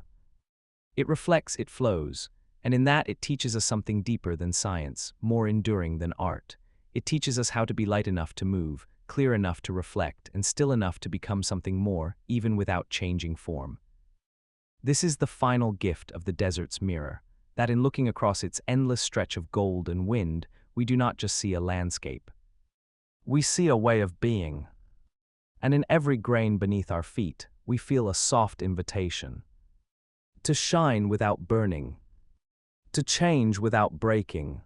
It reflects, it flows. And in that it teaches us something deeper than science, more enduring than art. It teaches us how to be light enough to move, clear enough to reflect, and still enough to become something more, even without changing form. This is the final gift of the desert's mirror, that in looking across its endless stretch of gold and wind, we do not just see a landscape. We see a way of being. And in every grain beneath our feet, we feel a soft invitation to shine without burning, to change without breaking,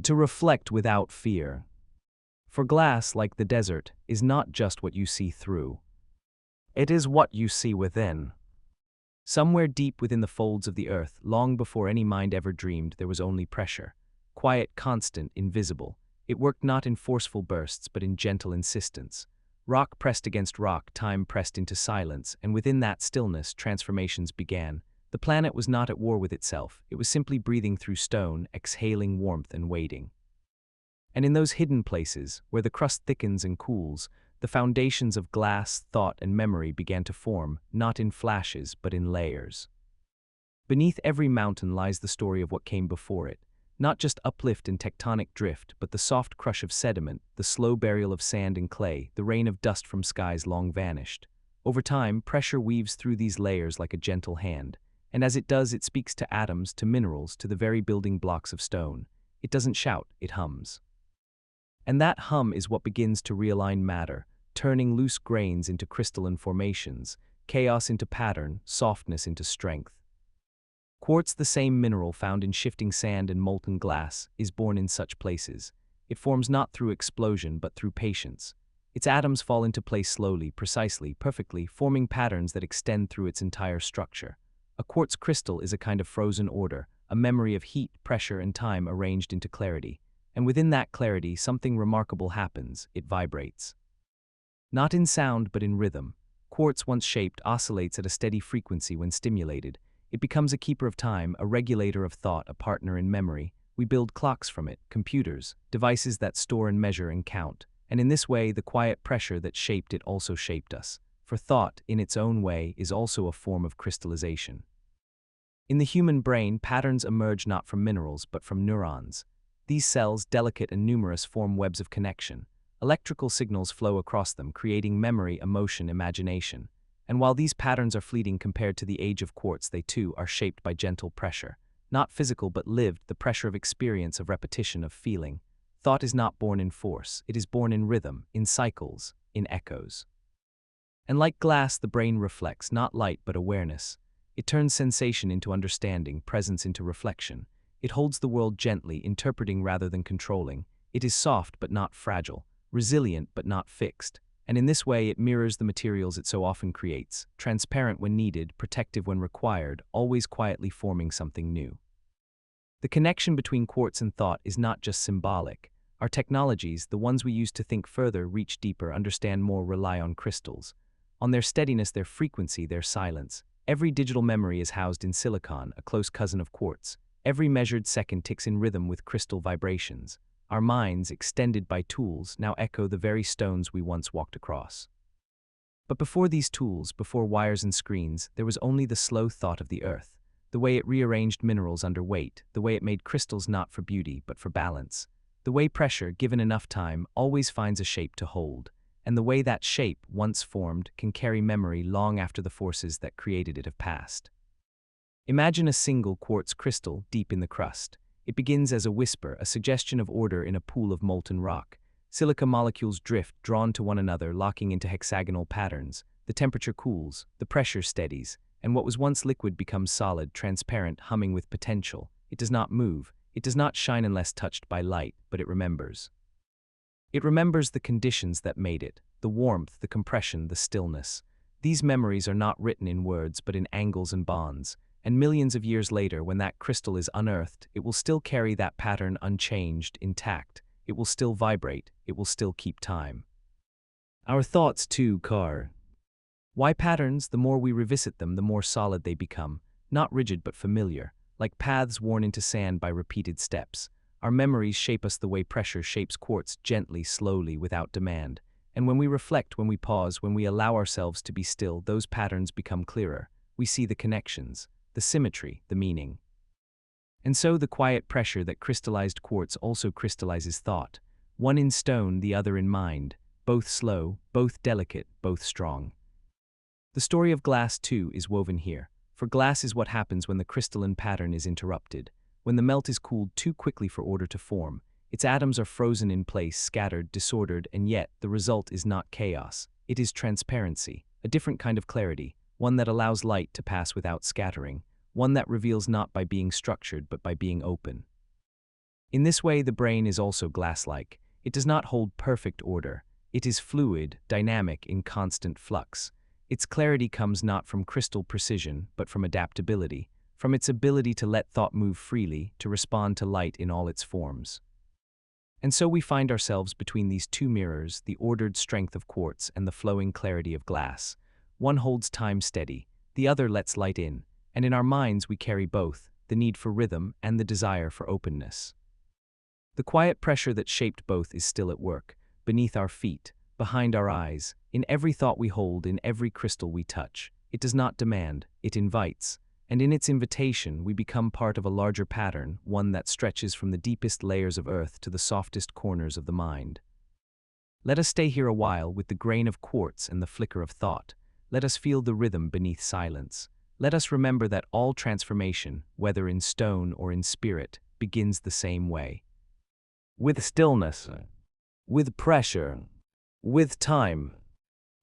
to reflect without fear. For glass, like the desert, is not just what you see through. It is what you see within. Somewhere deep within the folds of the earth, long before any mind ever dreamed, there was only pressure. Quiet, constant, invisible. It worked not in forceful bursts, but in gentle insistence. Rock pressed against rock, time pressed into silence, and within that stillness, transformations began. The planet was not at war with itself. It was simply breathing through stone, exhaling warmth and waiting. And in those hidden places, where the crust thickens and cools, the foundations of glass, thought, and memory began to form, not in flashes, but in layers. Beneath every mountain lies the story of what came before it. Not just uplift and tectonic drift, but the soft crush of sediment, the slow burial of sand and clay, the rain of dust from skies long vanished. Over time, pressure weaves through these layers like a gentle hand, and as it does, it speaks to atoms, to minerals, to the very building blocks of stone. It doesn't shout, it hums. And that hum is what begins to realign matter, turning loose grains into crystalline formations, chaos into pattern, softness into strength. Quartz, the same mineral found in shifting sand and molten glass, is born in such places. It forms not through explosion but through patience. Its atoms fall into place slowly, precisely, perfectly, forming patterns that extend through its entire structure. A quartz crystal is a kind of frozen order, a memory of heat, pressure, and time arranged into clarity. And within that clarity, something remarkable happens. It vibrates. Not in sound, but in rhythm. Quartz, once shaped, oscillates at a steady frequency when stimulated. It becomes a keeper of time, a regulator of thought, a partner in memory. We build clocks from it, computers, devices that store and measure and count. And in this way, the quiet pressure that shaped it also shaped us. For thought, in its own way, is also a form of crystallization. In the human brain, patterns emerge not from minerals, but from neurons. These cells, delicate and numerous, form webs of connection. Electrical signals flow across them, creating memory, emotion, imagination. And while these patterns are fleeting compared to the age of quartz, they too are shaped by gentle pressure. Not physical but lived, the pressure of experience, of repetition, of feeling. Thought is not born in force, it is born in rhythm, in cycles, in echoes. And like glass, the brain reflects, not light but awareness. It turns sensation into understanding, presence into reflection. It holds the world gently, interpreting rather than controlling. It is soft but not fragile, resilient but not fixed. And in this way, it mirrors the materials it so often creates, transparent when needed, protective when required, always quietly forming something new. The connection between quartz and thought is not just symbolic. Our technologies, the ones we use to think further, reach deeper, understand more, rely on crystals. On their steadiness, their frequency, their silence. Every digital memory is housed in silicon, a close cousin of quartz. Every measured second ticks in rhythm with crystal vibrations. Our minds, extended by tools, now echo the very stones we once walked across. But before these tools, before wires and screens, there was only the slow thought of the earth, the way it rearranged minerals under weight, the way it made crystals not for beauty but for balance, the way pressure, given enough time, always finds a shape to hold, and the way that shape, once formed, can carry memory long after the forces that created it have passed. Imagine a single quartz crystal deep in the crust. It begins as a whisper, a suggestion of order in a pool of molten rock. Silica molecules drift, drawn to one another, locking into hexagonal patterns. The temperature cools, the pressure steadies, and what was once liquid becomes solid, transparent, humming with potential. It does not move, it does not shine unless touched by light, but it remembers. It remembers the conditions that made it, the warmth, the compression, the stillness. These memories are not written in words, but in angles and bonds. And millions of years later, when that crystal is unearthed, it will still carry that pattern unchanged, intact. It will still vibrate, it will still keep time. Our thoughts too, Carr. Why patterns? The more we revisit them, the more solid they become. Not rigid but familiar, like paths worn into sand by repeated steps. Our memories shape us the way pressure shapes quartz, gently, slowly, without demand. And when we reflect, when we pause, when we allow ourselves to be still, those patterns become clearer. We see the connections, the symmetry, the meaning. And so the quiet pressure that crystallized quartz also crystallizes thought, one in stone, the other in mind, both slow, both delicate, both strong. The story of glass, too, is woven here, for glass is what happens when the crystalline pattern is interrupted, when the melt is cooled too quickly for order to form. Its atoms are frozen in place, scattered, disordered, and yet the result is not chaos. It is transparency, a different kind of clarity, one that allows light to pass without scattering, one that reveals not by being structured but by being open. In this way, the brain is also glass-like. It does not hold perfect order. It is fluid, dynamic, in constant flux. Its clarity comes not from crystal precision, but from adaptability, from its ability to let thought move freely, to respond to light in all its forms. And so we find ourselves between these two mirrors, the ordered strength of quartz and the flowing clarity of glass. One holds time steady, the other lets light in, and in our minds we carry both, the need for rhythm and the desire for openness. The quiet pressure that shaped both is still at work, beneath our feet, behind our eyes, in every thought we hold, in every crystal we touch. It does not demand, it invites, and in its invitation we become part of a larger pattern, one that stretches from the deepest layers of earth to the softest corners of the mind. Let us stay here a while with the grain of quartz and the flicker of thought. Let us feel the rhythm beneath silence. Let us remember that all transformation, whether in stone or in spirit, begins the same way. With stillness, with pressure, with time.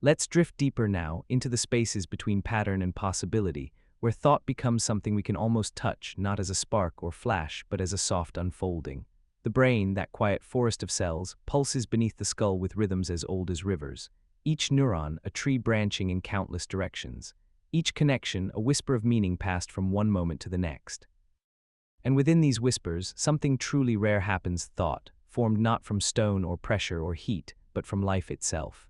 Let's drift deeper now into the spaces between pattern and possibility, where thought becomes something we can almost touch, not as a spark or flash, but as a soft unfolding. The brain, that quiet forest of cells, pulses beneath the skull with rhythms as old as rivers. Each neuron, a tree branching in countless directions. Each connection, a whisper of meaning passed from one moment to the next. And within these whispers, something truly rare happens: thought, formed not from stone or pressure or heat, but from life itself.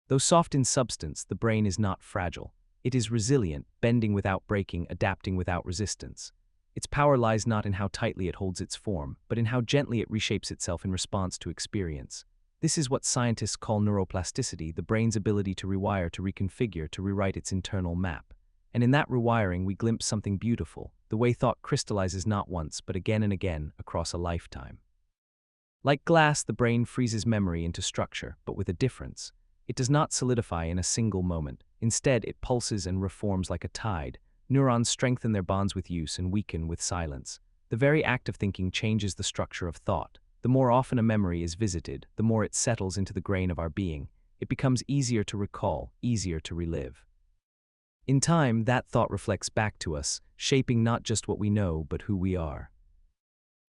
Though soft in substance, the brain is not fragile. It is resilient, bending without breaking, adapting without resistance. Its power lies not in how tightly it holds its form, but in how gently it reshapes itself in response to experience. This is what scientists call neuroplasticity, the brain's ability to rewire, to reconfigure, to rewrite its internal map. And in that rewiring we glimpse something beautiful, the way thought crystallizes not once, but again and again, across a lifetime. Like glass, the brain freezes memory into structure, but with a difference. It does not solidify in a single moment. Instead, it pulses and reforms like a tide. Neurons strengthen their bonds with use and weaken with silence. The very act of thinking changes the structure of thought. The more often a memory is visited, the more it settles into the grain of our being. It becomes easier to recall, easier to relive. In time, that thought reflects back to us, shaping not just what we know, but who we are.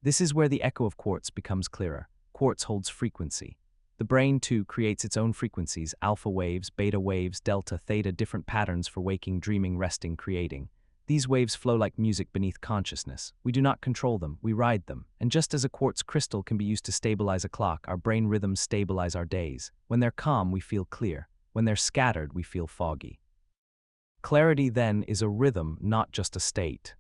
This is where the echo of quartz becomes clearer. Quartz holds frequency. The brain, too, creates its own frequencies: alpha waves, beta waves, delta, theta, different patterns for waking, dreaming, resting, creating. These waves flow like music beneath consciousness. We do not control them, we ride them. And just as a quartz crystal can be used to stabilize a clock, our brain rhythms stabilize our days. When they're calm, we feel clear. When they're scattered, we feel foggy. Clarity, then, is a rhythm, not just a state.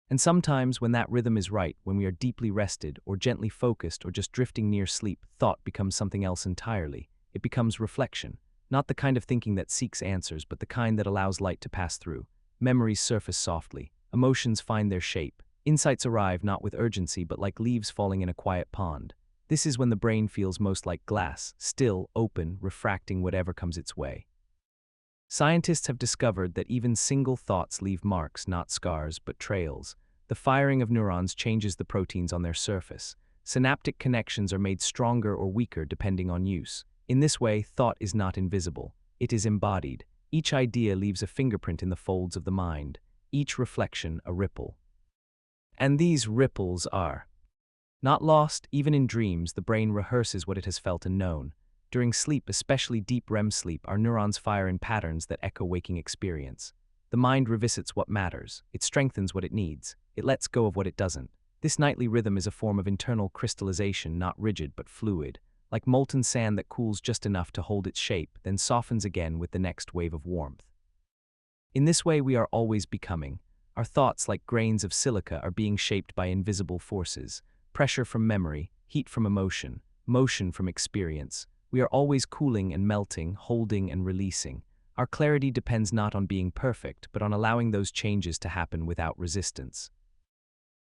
And sometimes, when that rhythm is right, when we are deeply rested, or gently focused, or just drifting near sleep, thought becomes something else entirely. It becomes reflection. Not the kind of thinking that seeks answers, but the kind that allows light to pass through. Memories surface softly. Emotions find their shape. Insights arrive not with urgency, but like leaves falling in a quiet pond. This is when the brain feels most like glass, still, open, refracting whatever comes its way. Scientists have discovered that even single thoughts leave marks, not scars, but trails. The firing of neurons changes the proteins on their surface. Synaptic connections are made stronger or weaker depending on use. In this way, thought is not invisible. It is embodied. Each idea leaves a fingerprint in the folds of the mind, each reflection a ripple. And these ripples are not lost. Even in dreams, the brain rehearses what it has felt and known. During sleep, especially deep REM sleep, our neurons fire in patterns that echo waking experience. The mind revisits what matters. It strengthens what it needs. It lets go of what it doesn't. This nightly rhythm is a form of internal crystallization, not rigid but fluid, like molten sand that cools just enough to hold its shape, then softens again with the next wave of warmth. In this way, we are always becoming. Our thoughts, like grains of silica, are being shaped by invisible forces: pressure from memory, heat from emotion, motion from experience. We are always cooling and melting, holding and releasing. Our clarity depends not on being perfect, but on allowing those changes to happen without resistance.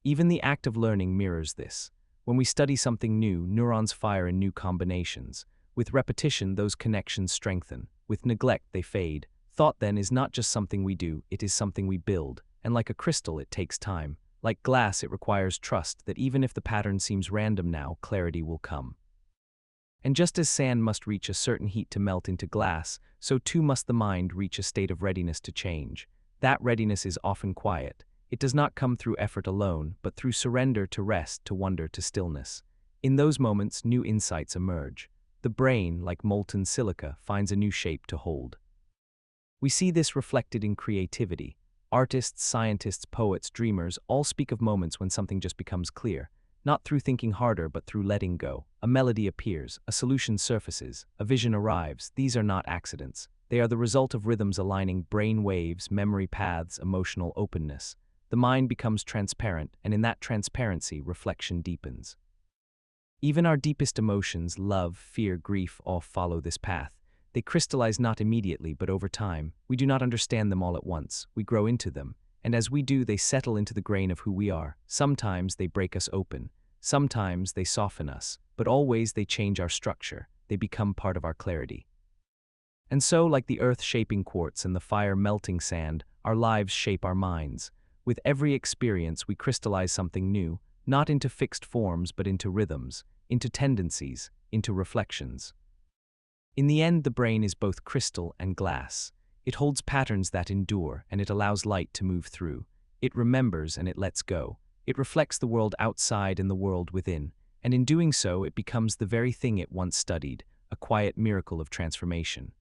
Even the act of learning mirrors this. When we study something new, neurons fire in new combinations. With repetition, those connections strengthen. With neglect, they fade. Thought, then, is not just something we do, it is something we build. And like a crystal, it takes time. Like glass, it requires trust that even if the pattern seems random now, clarity will come. And just as sand must reach a certain heat to melt into glass, so too must the mind reach a state of readiness to change. That readiness is often quiet. It does not come through effort alone, but through surrender to rest, to wonder, to stillness. In those moments, new insights emerge. The brain, like molten silica, finds a new shape to hold. We see this reflected in creativity. Artists, scientists, poets, dreamers all speak of moments when something just becomes clear. Not through thinking harder, but through letting go. A melody appears, a solution surfaces, a vision arrives. These are not accidents. They are the result of rhythms aligning brain waves, memory paths, emotional openness. The mind becomes transparent, and in that transparency, reflection deepens. Even our deepest emotions, love, fear, grief, all follow this path. They crystallize not immediately, but over time. We do not understand them all at once. We grow into them. And as we do, they settle into the grain of who we are. Sometimes they break us open. Sometimes they soften us. But always they change our structure. They become part of our clarity. And so, like the earth shaping quartz and the fire melting sand, our lives shape our minds. With every experience, we crystallize something new, not into fixed forms, but into rhythms, into tendencies, into reflections. In the end, the brain is both crystal and glass. It holds patterns that endure, and it allows light to move through. It remembers and it lets go. It reflects the world outside and the world within, and in doing so, it becomes the very thing it once studied, a quiet miracle of transformation.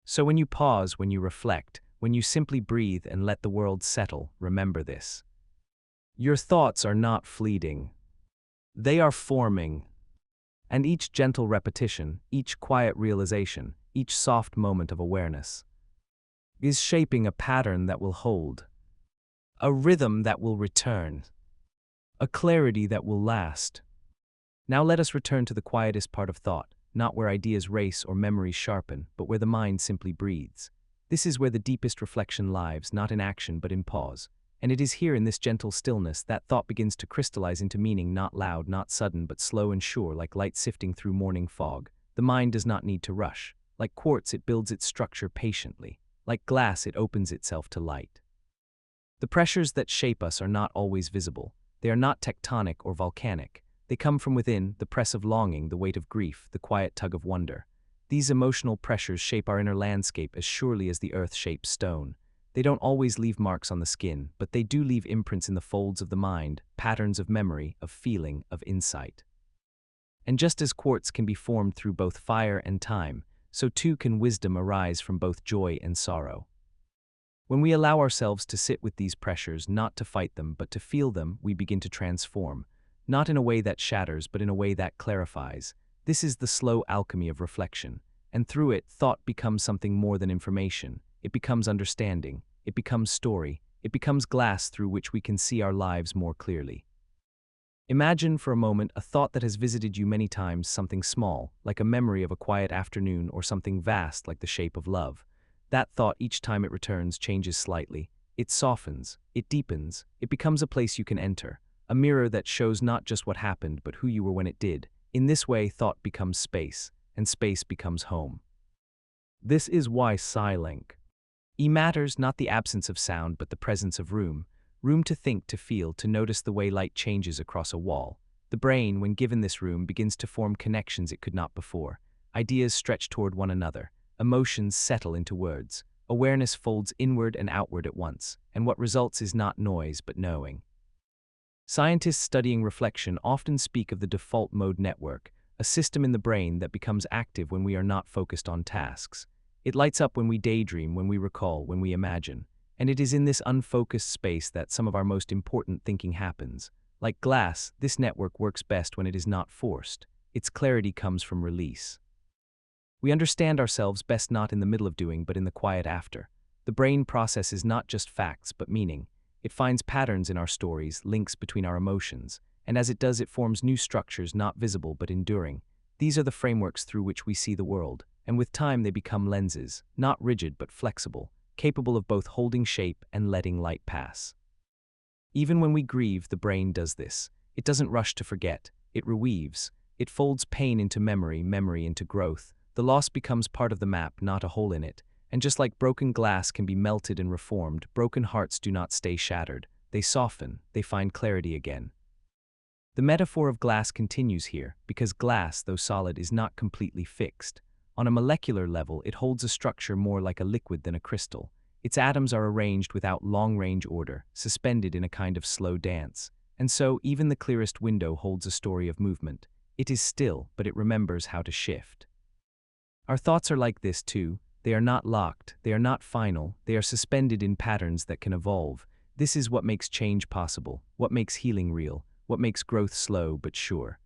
So when you pause, when you reflect, when you simply breathe and let the world settle, remember this. Your thoughts are not fleeting. They are forming. And each gentle repetition, each quiet realization, each soft moment of awareness is shaping a pattern that will hold, a rhythm that will return, a clarity that will last. Now let us return to the quietest part of thought, not where ideas race or memories sharpen, but where the mind simply breathes. This is where the deepest reflection lives, not in action but in pause. And it is here in this gentle stillness that thought begins to crystallize into meaning, not loud, not sudden, but slow and sure, like light sifting through morning fog. The mind does not need to rush. Like quartz, it builds its structure patiently. Like glass, it opens itself to light. The pressures that shape us are not always visible. They are not tectonic or volcanic. They come from within, the press of longing, the weight of grief, the quiet tug of wonder. These emotional pressures shape our inner landscape as surely as the earth shapes stone. They don't always leave marks on the skin, but they do leave imprints in the folds of the mind, patterns of memory, of feeling, of insight. And just as quartz can be formed through both fire and time, so too can wisdom arise from both joy and sorrow. When we allow ourselves to sit with these pressures, not to fight them, but to feel them, we begin to transform. Not in a way that shatters, but in a way that clarifies. This is the slow alchemy of reflection. And through it, thought becomes something more than information. It becomes understanding. It becomes story. It becomes glass through which we can see our lives more clearly. Imagine for a moment a thought that has visited you many times, something small, like a memory of a quiet afternoon, or something vast, like the shape of love. That thought, each time it returns, changes slightly. It softens. It deepens. It becomes a place you can enter. A mirror that shows not just what happened, but who you were when it did. In this way, thought becomes space, and space becomes home. This is why silence matters, not the absence of sound, but the presence of room. Room to think, to feel, to notice the way light changes across a wall. The brain, when given this room, begins to form connections it could not before. Ideas stretch toward one another. Emotions settle into words. Awareness folds inward and outward at once, and what results is not noise, but knowing. Scientists studying reflection often speak of the default mode network, a system in the brain that becomes active when we are not focused on tasks. It lights up when we daydream, when we recall, when we imagine. And it is in this unfocused space that some of our most important thinking happens. Like glass, this network works best when it is not forced. Its clarity comes from release. We understand ourselves best not in the middle of doing, but in the quiet after. The brain processes not just facts, but meaning. It finds patterns in our stories, links between our emotions, and as it does, it forms new structures not visible but enduring. These are the frameworks through which we see the world, and with time they become lenses, not rigid but flexible, capable of both holding shape and letting light pass. Even when we grieve, the brain does this. It doesn't rush to forget. It reweaves. It folds pain into memory, memory into growth. The loss becomes part of the map, not a hole in it. And just like broken glass can be melted and reformed, broken hearts do not stay shattered. they soften, they find clarity again. The metaphor of glass continues here, because glass, though solid, is not completely fixed. On a molecular level, it holds a structure more like a liquid than a crystal. Its atoms are arranged without long-range order, suspended in a kind of slow dance. And so, even the clearest window holds a story of movement. It is still, but it remembers how to shift. Our thoughts are like this too. They are not locked, they are not final, they are suspended in patterns that can evolve. This is what makes change possible, what makes healing real, what makes growth slow but sure.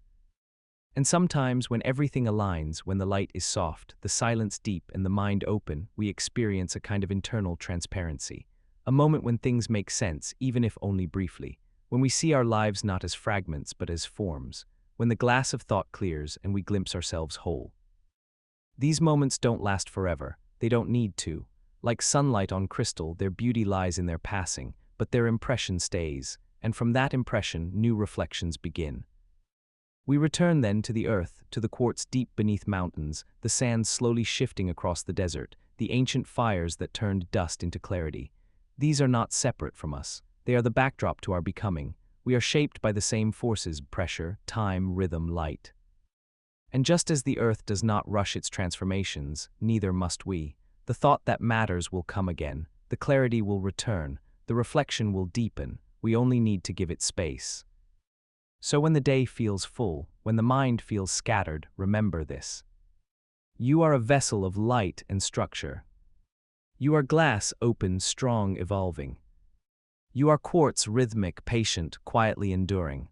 And sometimes, when everything aligns, when the light is soft, the silence deep, and the mind open, we experience a kind of internal transparency. A moment when things make sense, even if only briefly. When we see our lives not as fragments but as forms. When the glass of thought clears and we glimpse ourselves whole. These moments don't last forever. They don't need to. Like sunlight on crystal, their beauty lies in their passing, but their impression stays, and from that impression, new reflections begin. We return then to the earth, to the quartz deep beneath mountains, the sands slowly shifting across the desert, the ancient fires that turned dust into clarity. These are not separate from us. They are the backdrop to our becoming. We are shaped by the same forces: pressure, time, rhythm, light. And just as the earth does not rush its transformations, neither must we. The thought that matters will come again, the clarity will return, the reflection will deepen. We only need to give it space. So when the day feels full, when the mind feels scattered, remember this. You are a vessel of light and structure. You are glass, open, strong, evolving. You are quartz, rhythmic, patient, quietly enduring.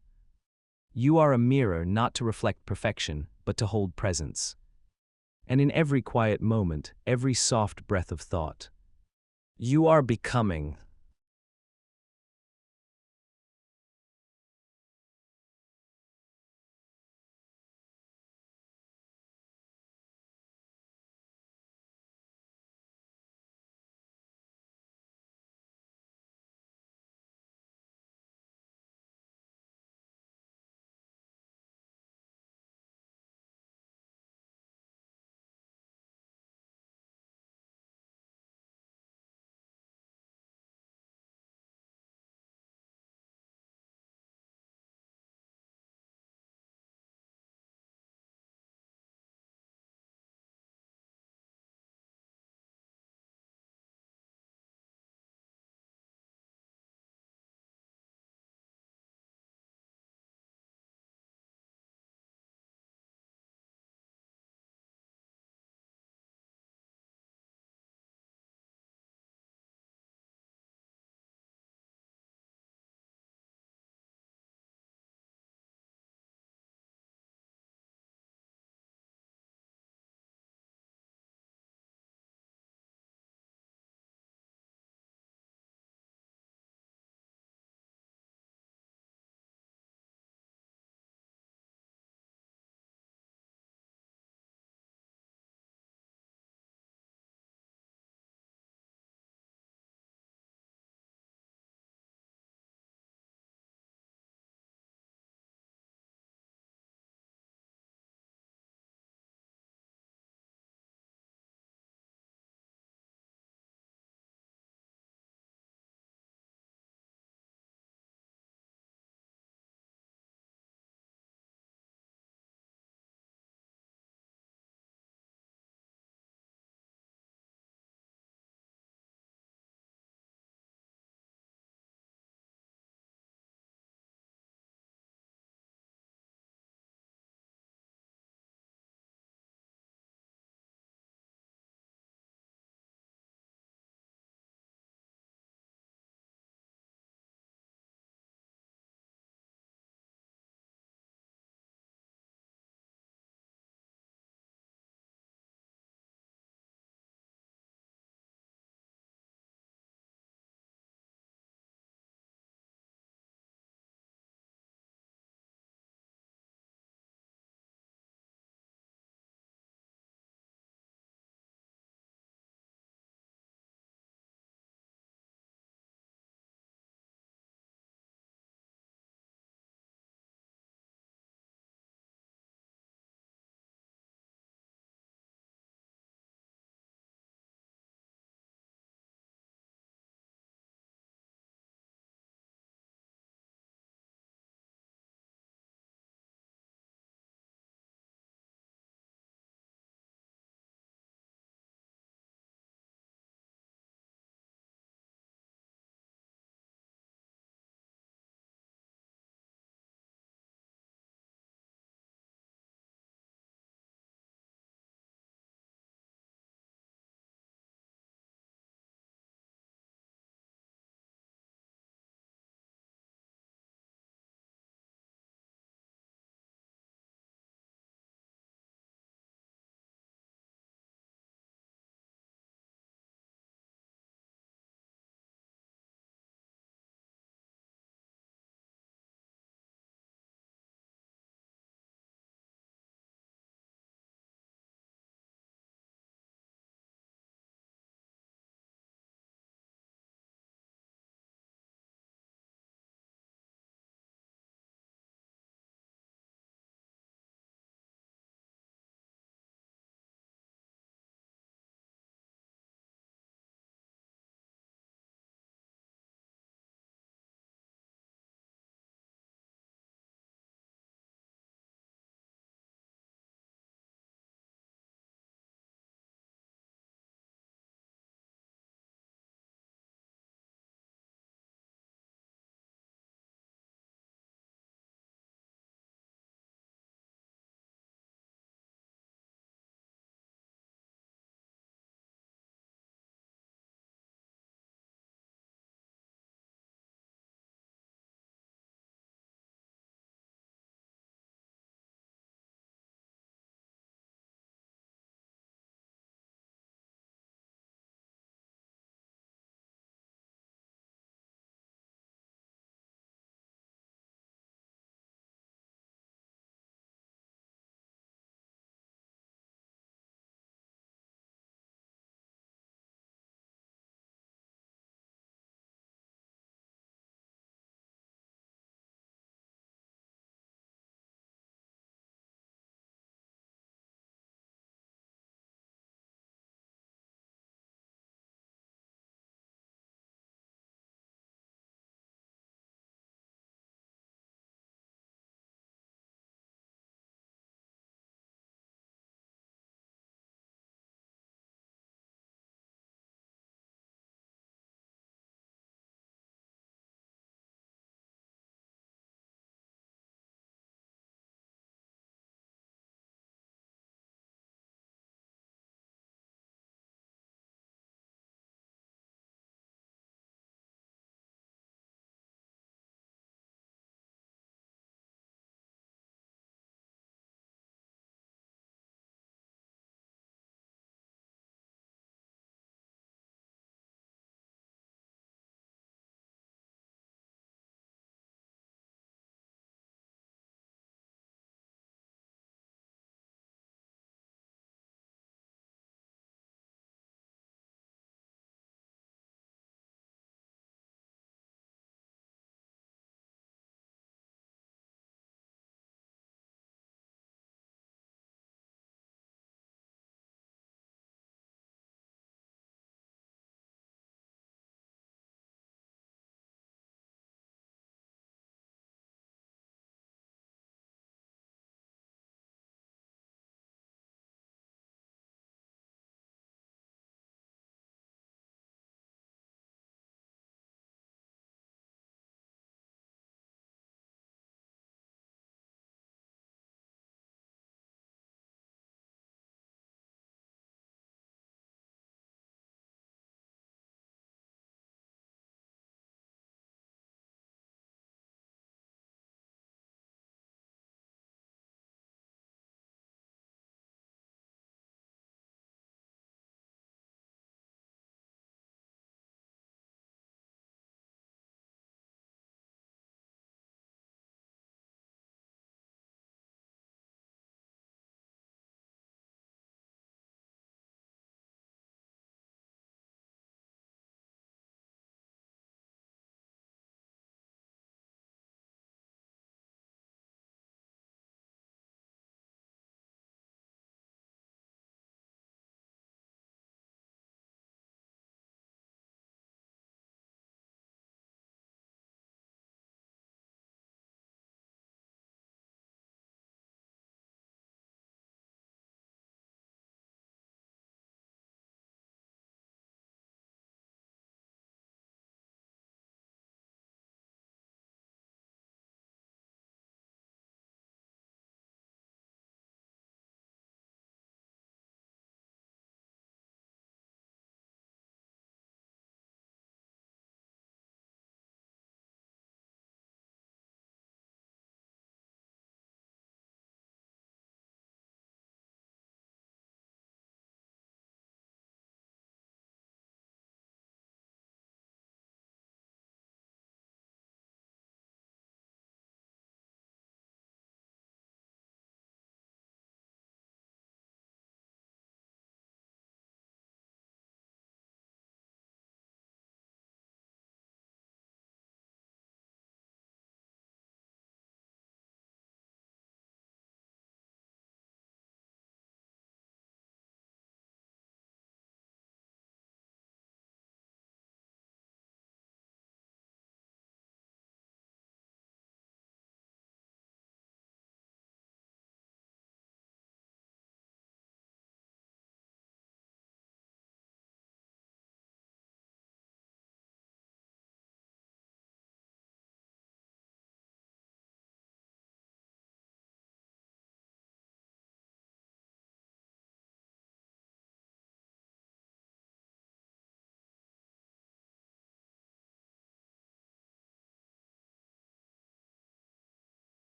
You are a mirror not to reflect perfection, but to hold presence. And in every quiet moment, every soft breath of thought, you are becoming.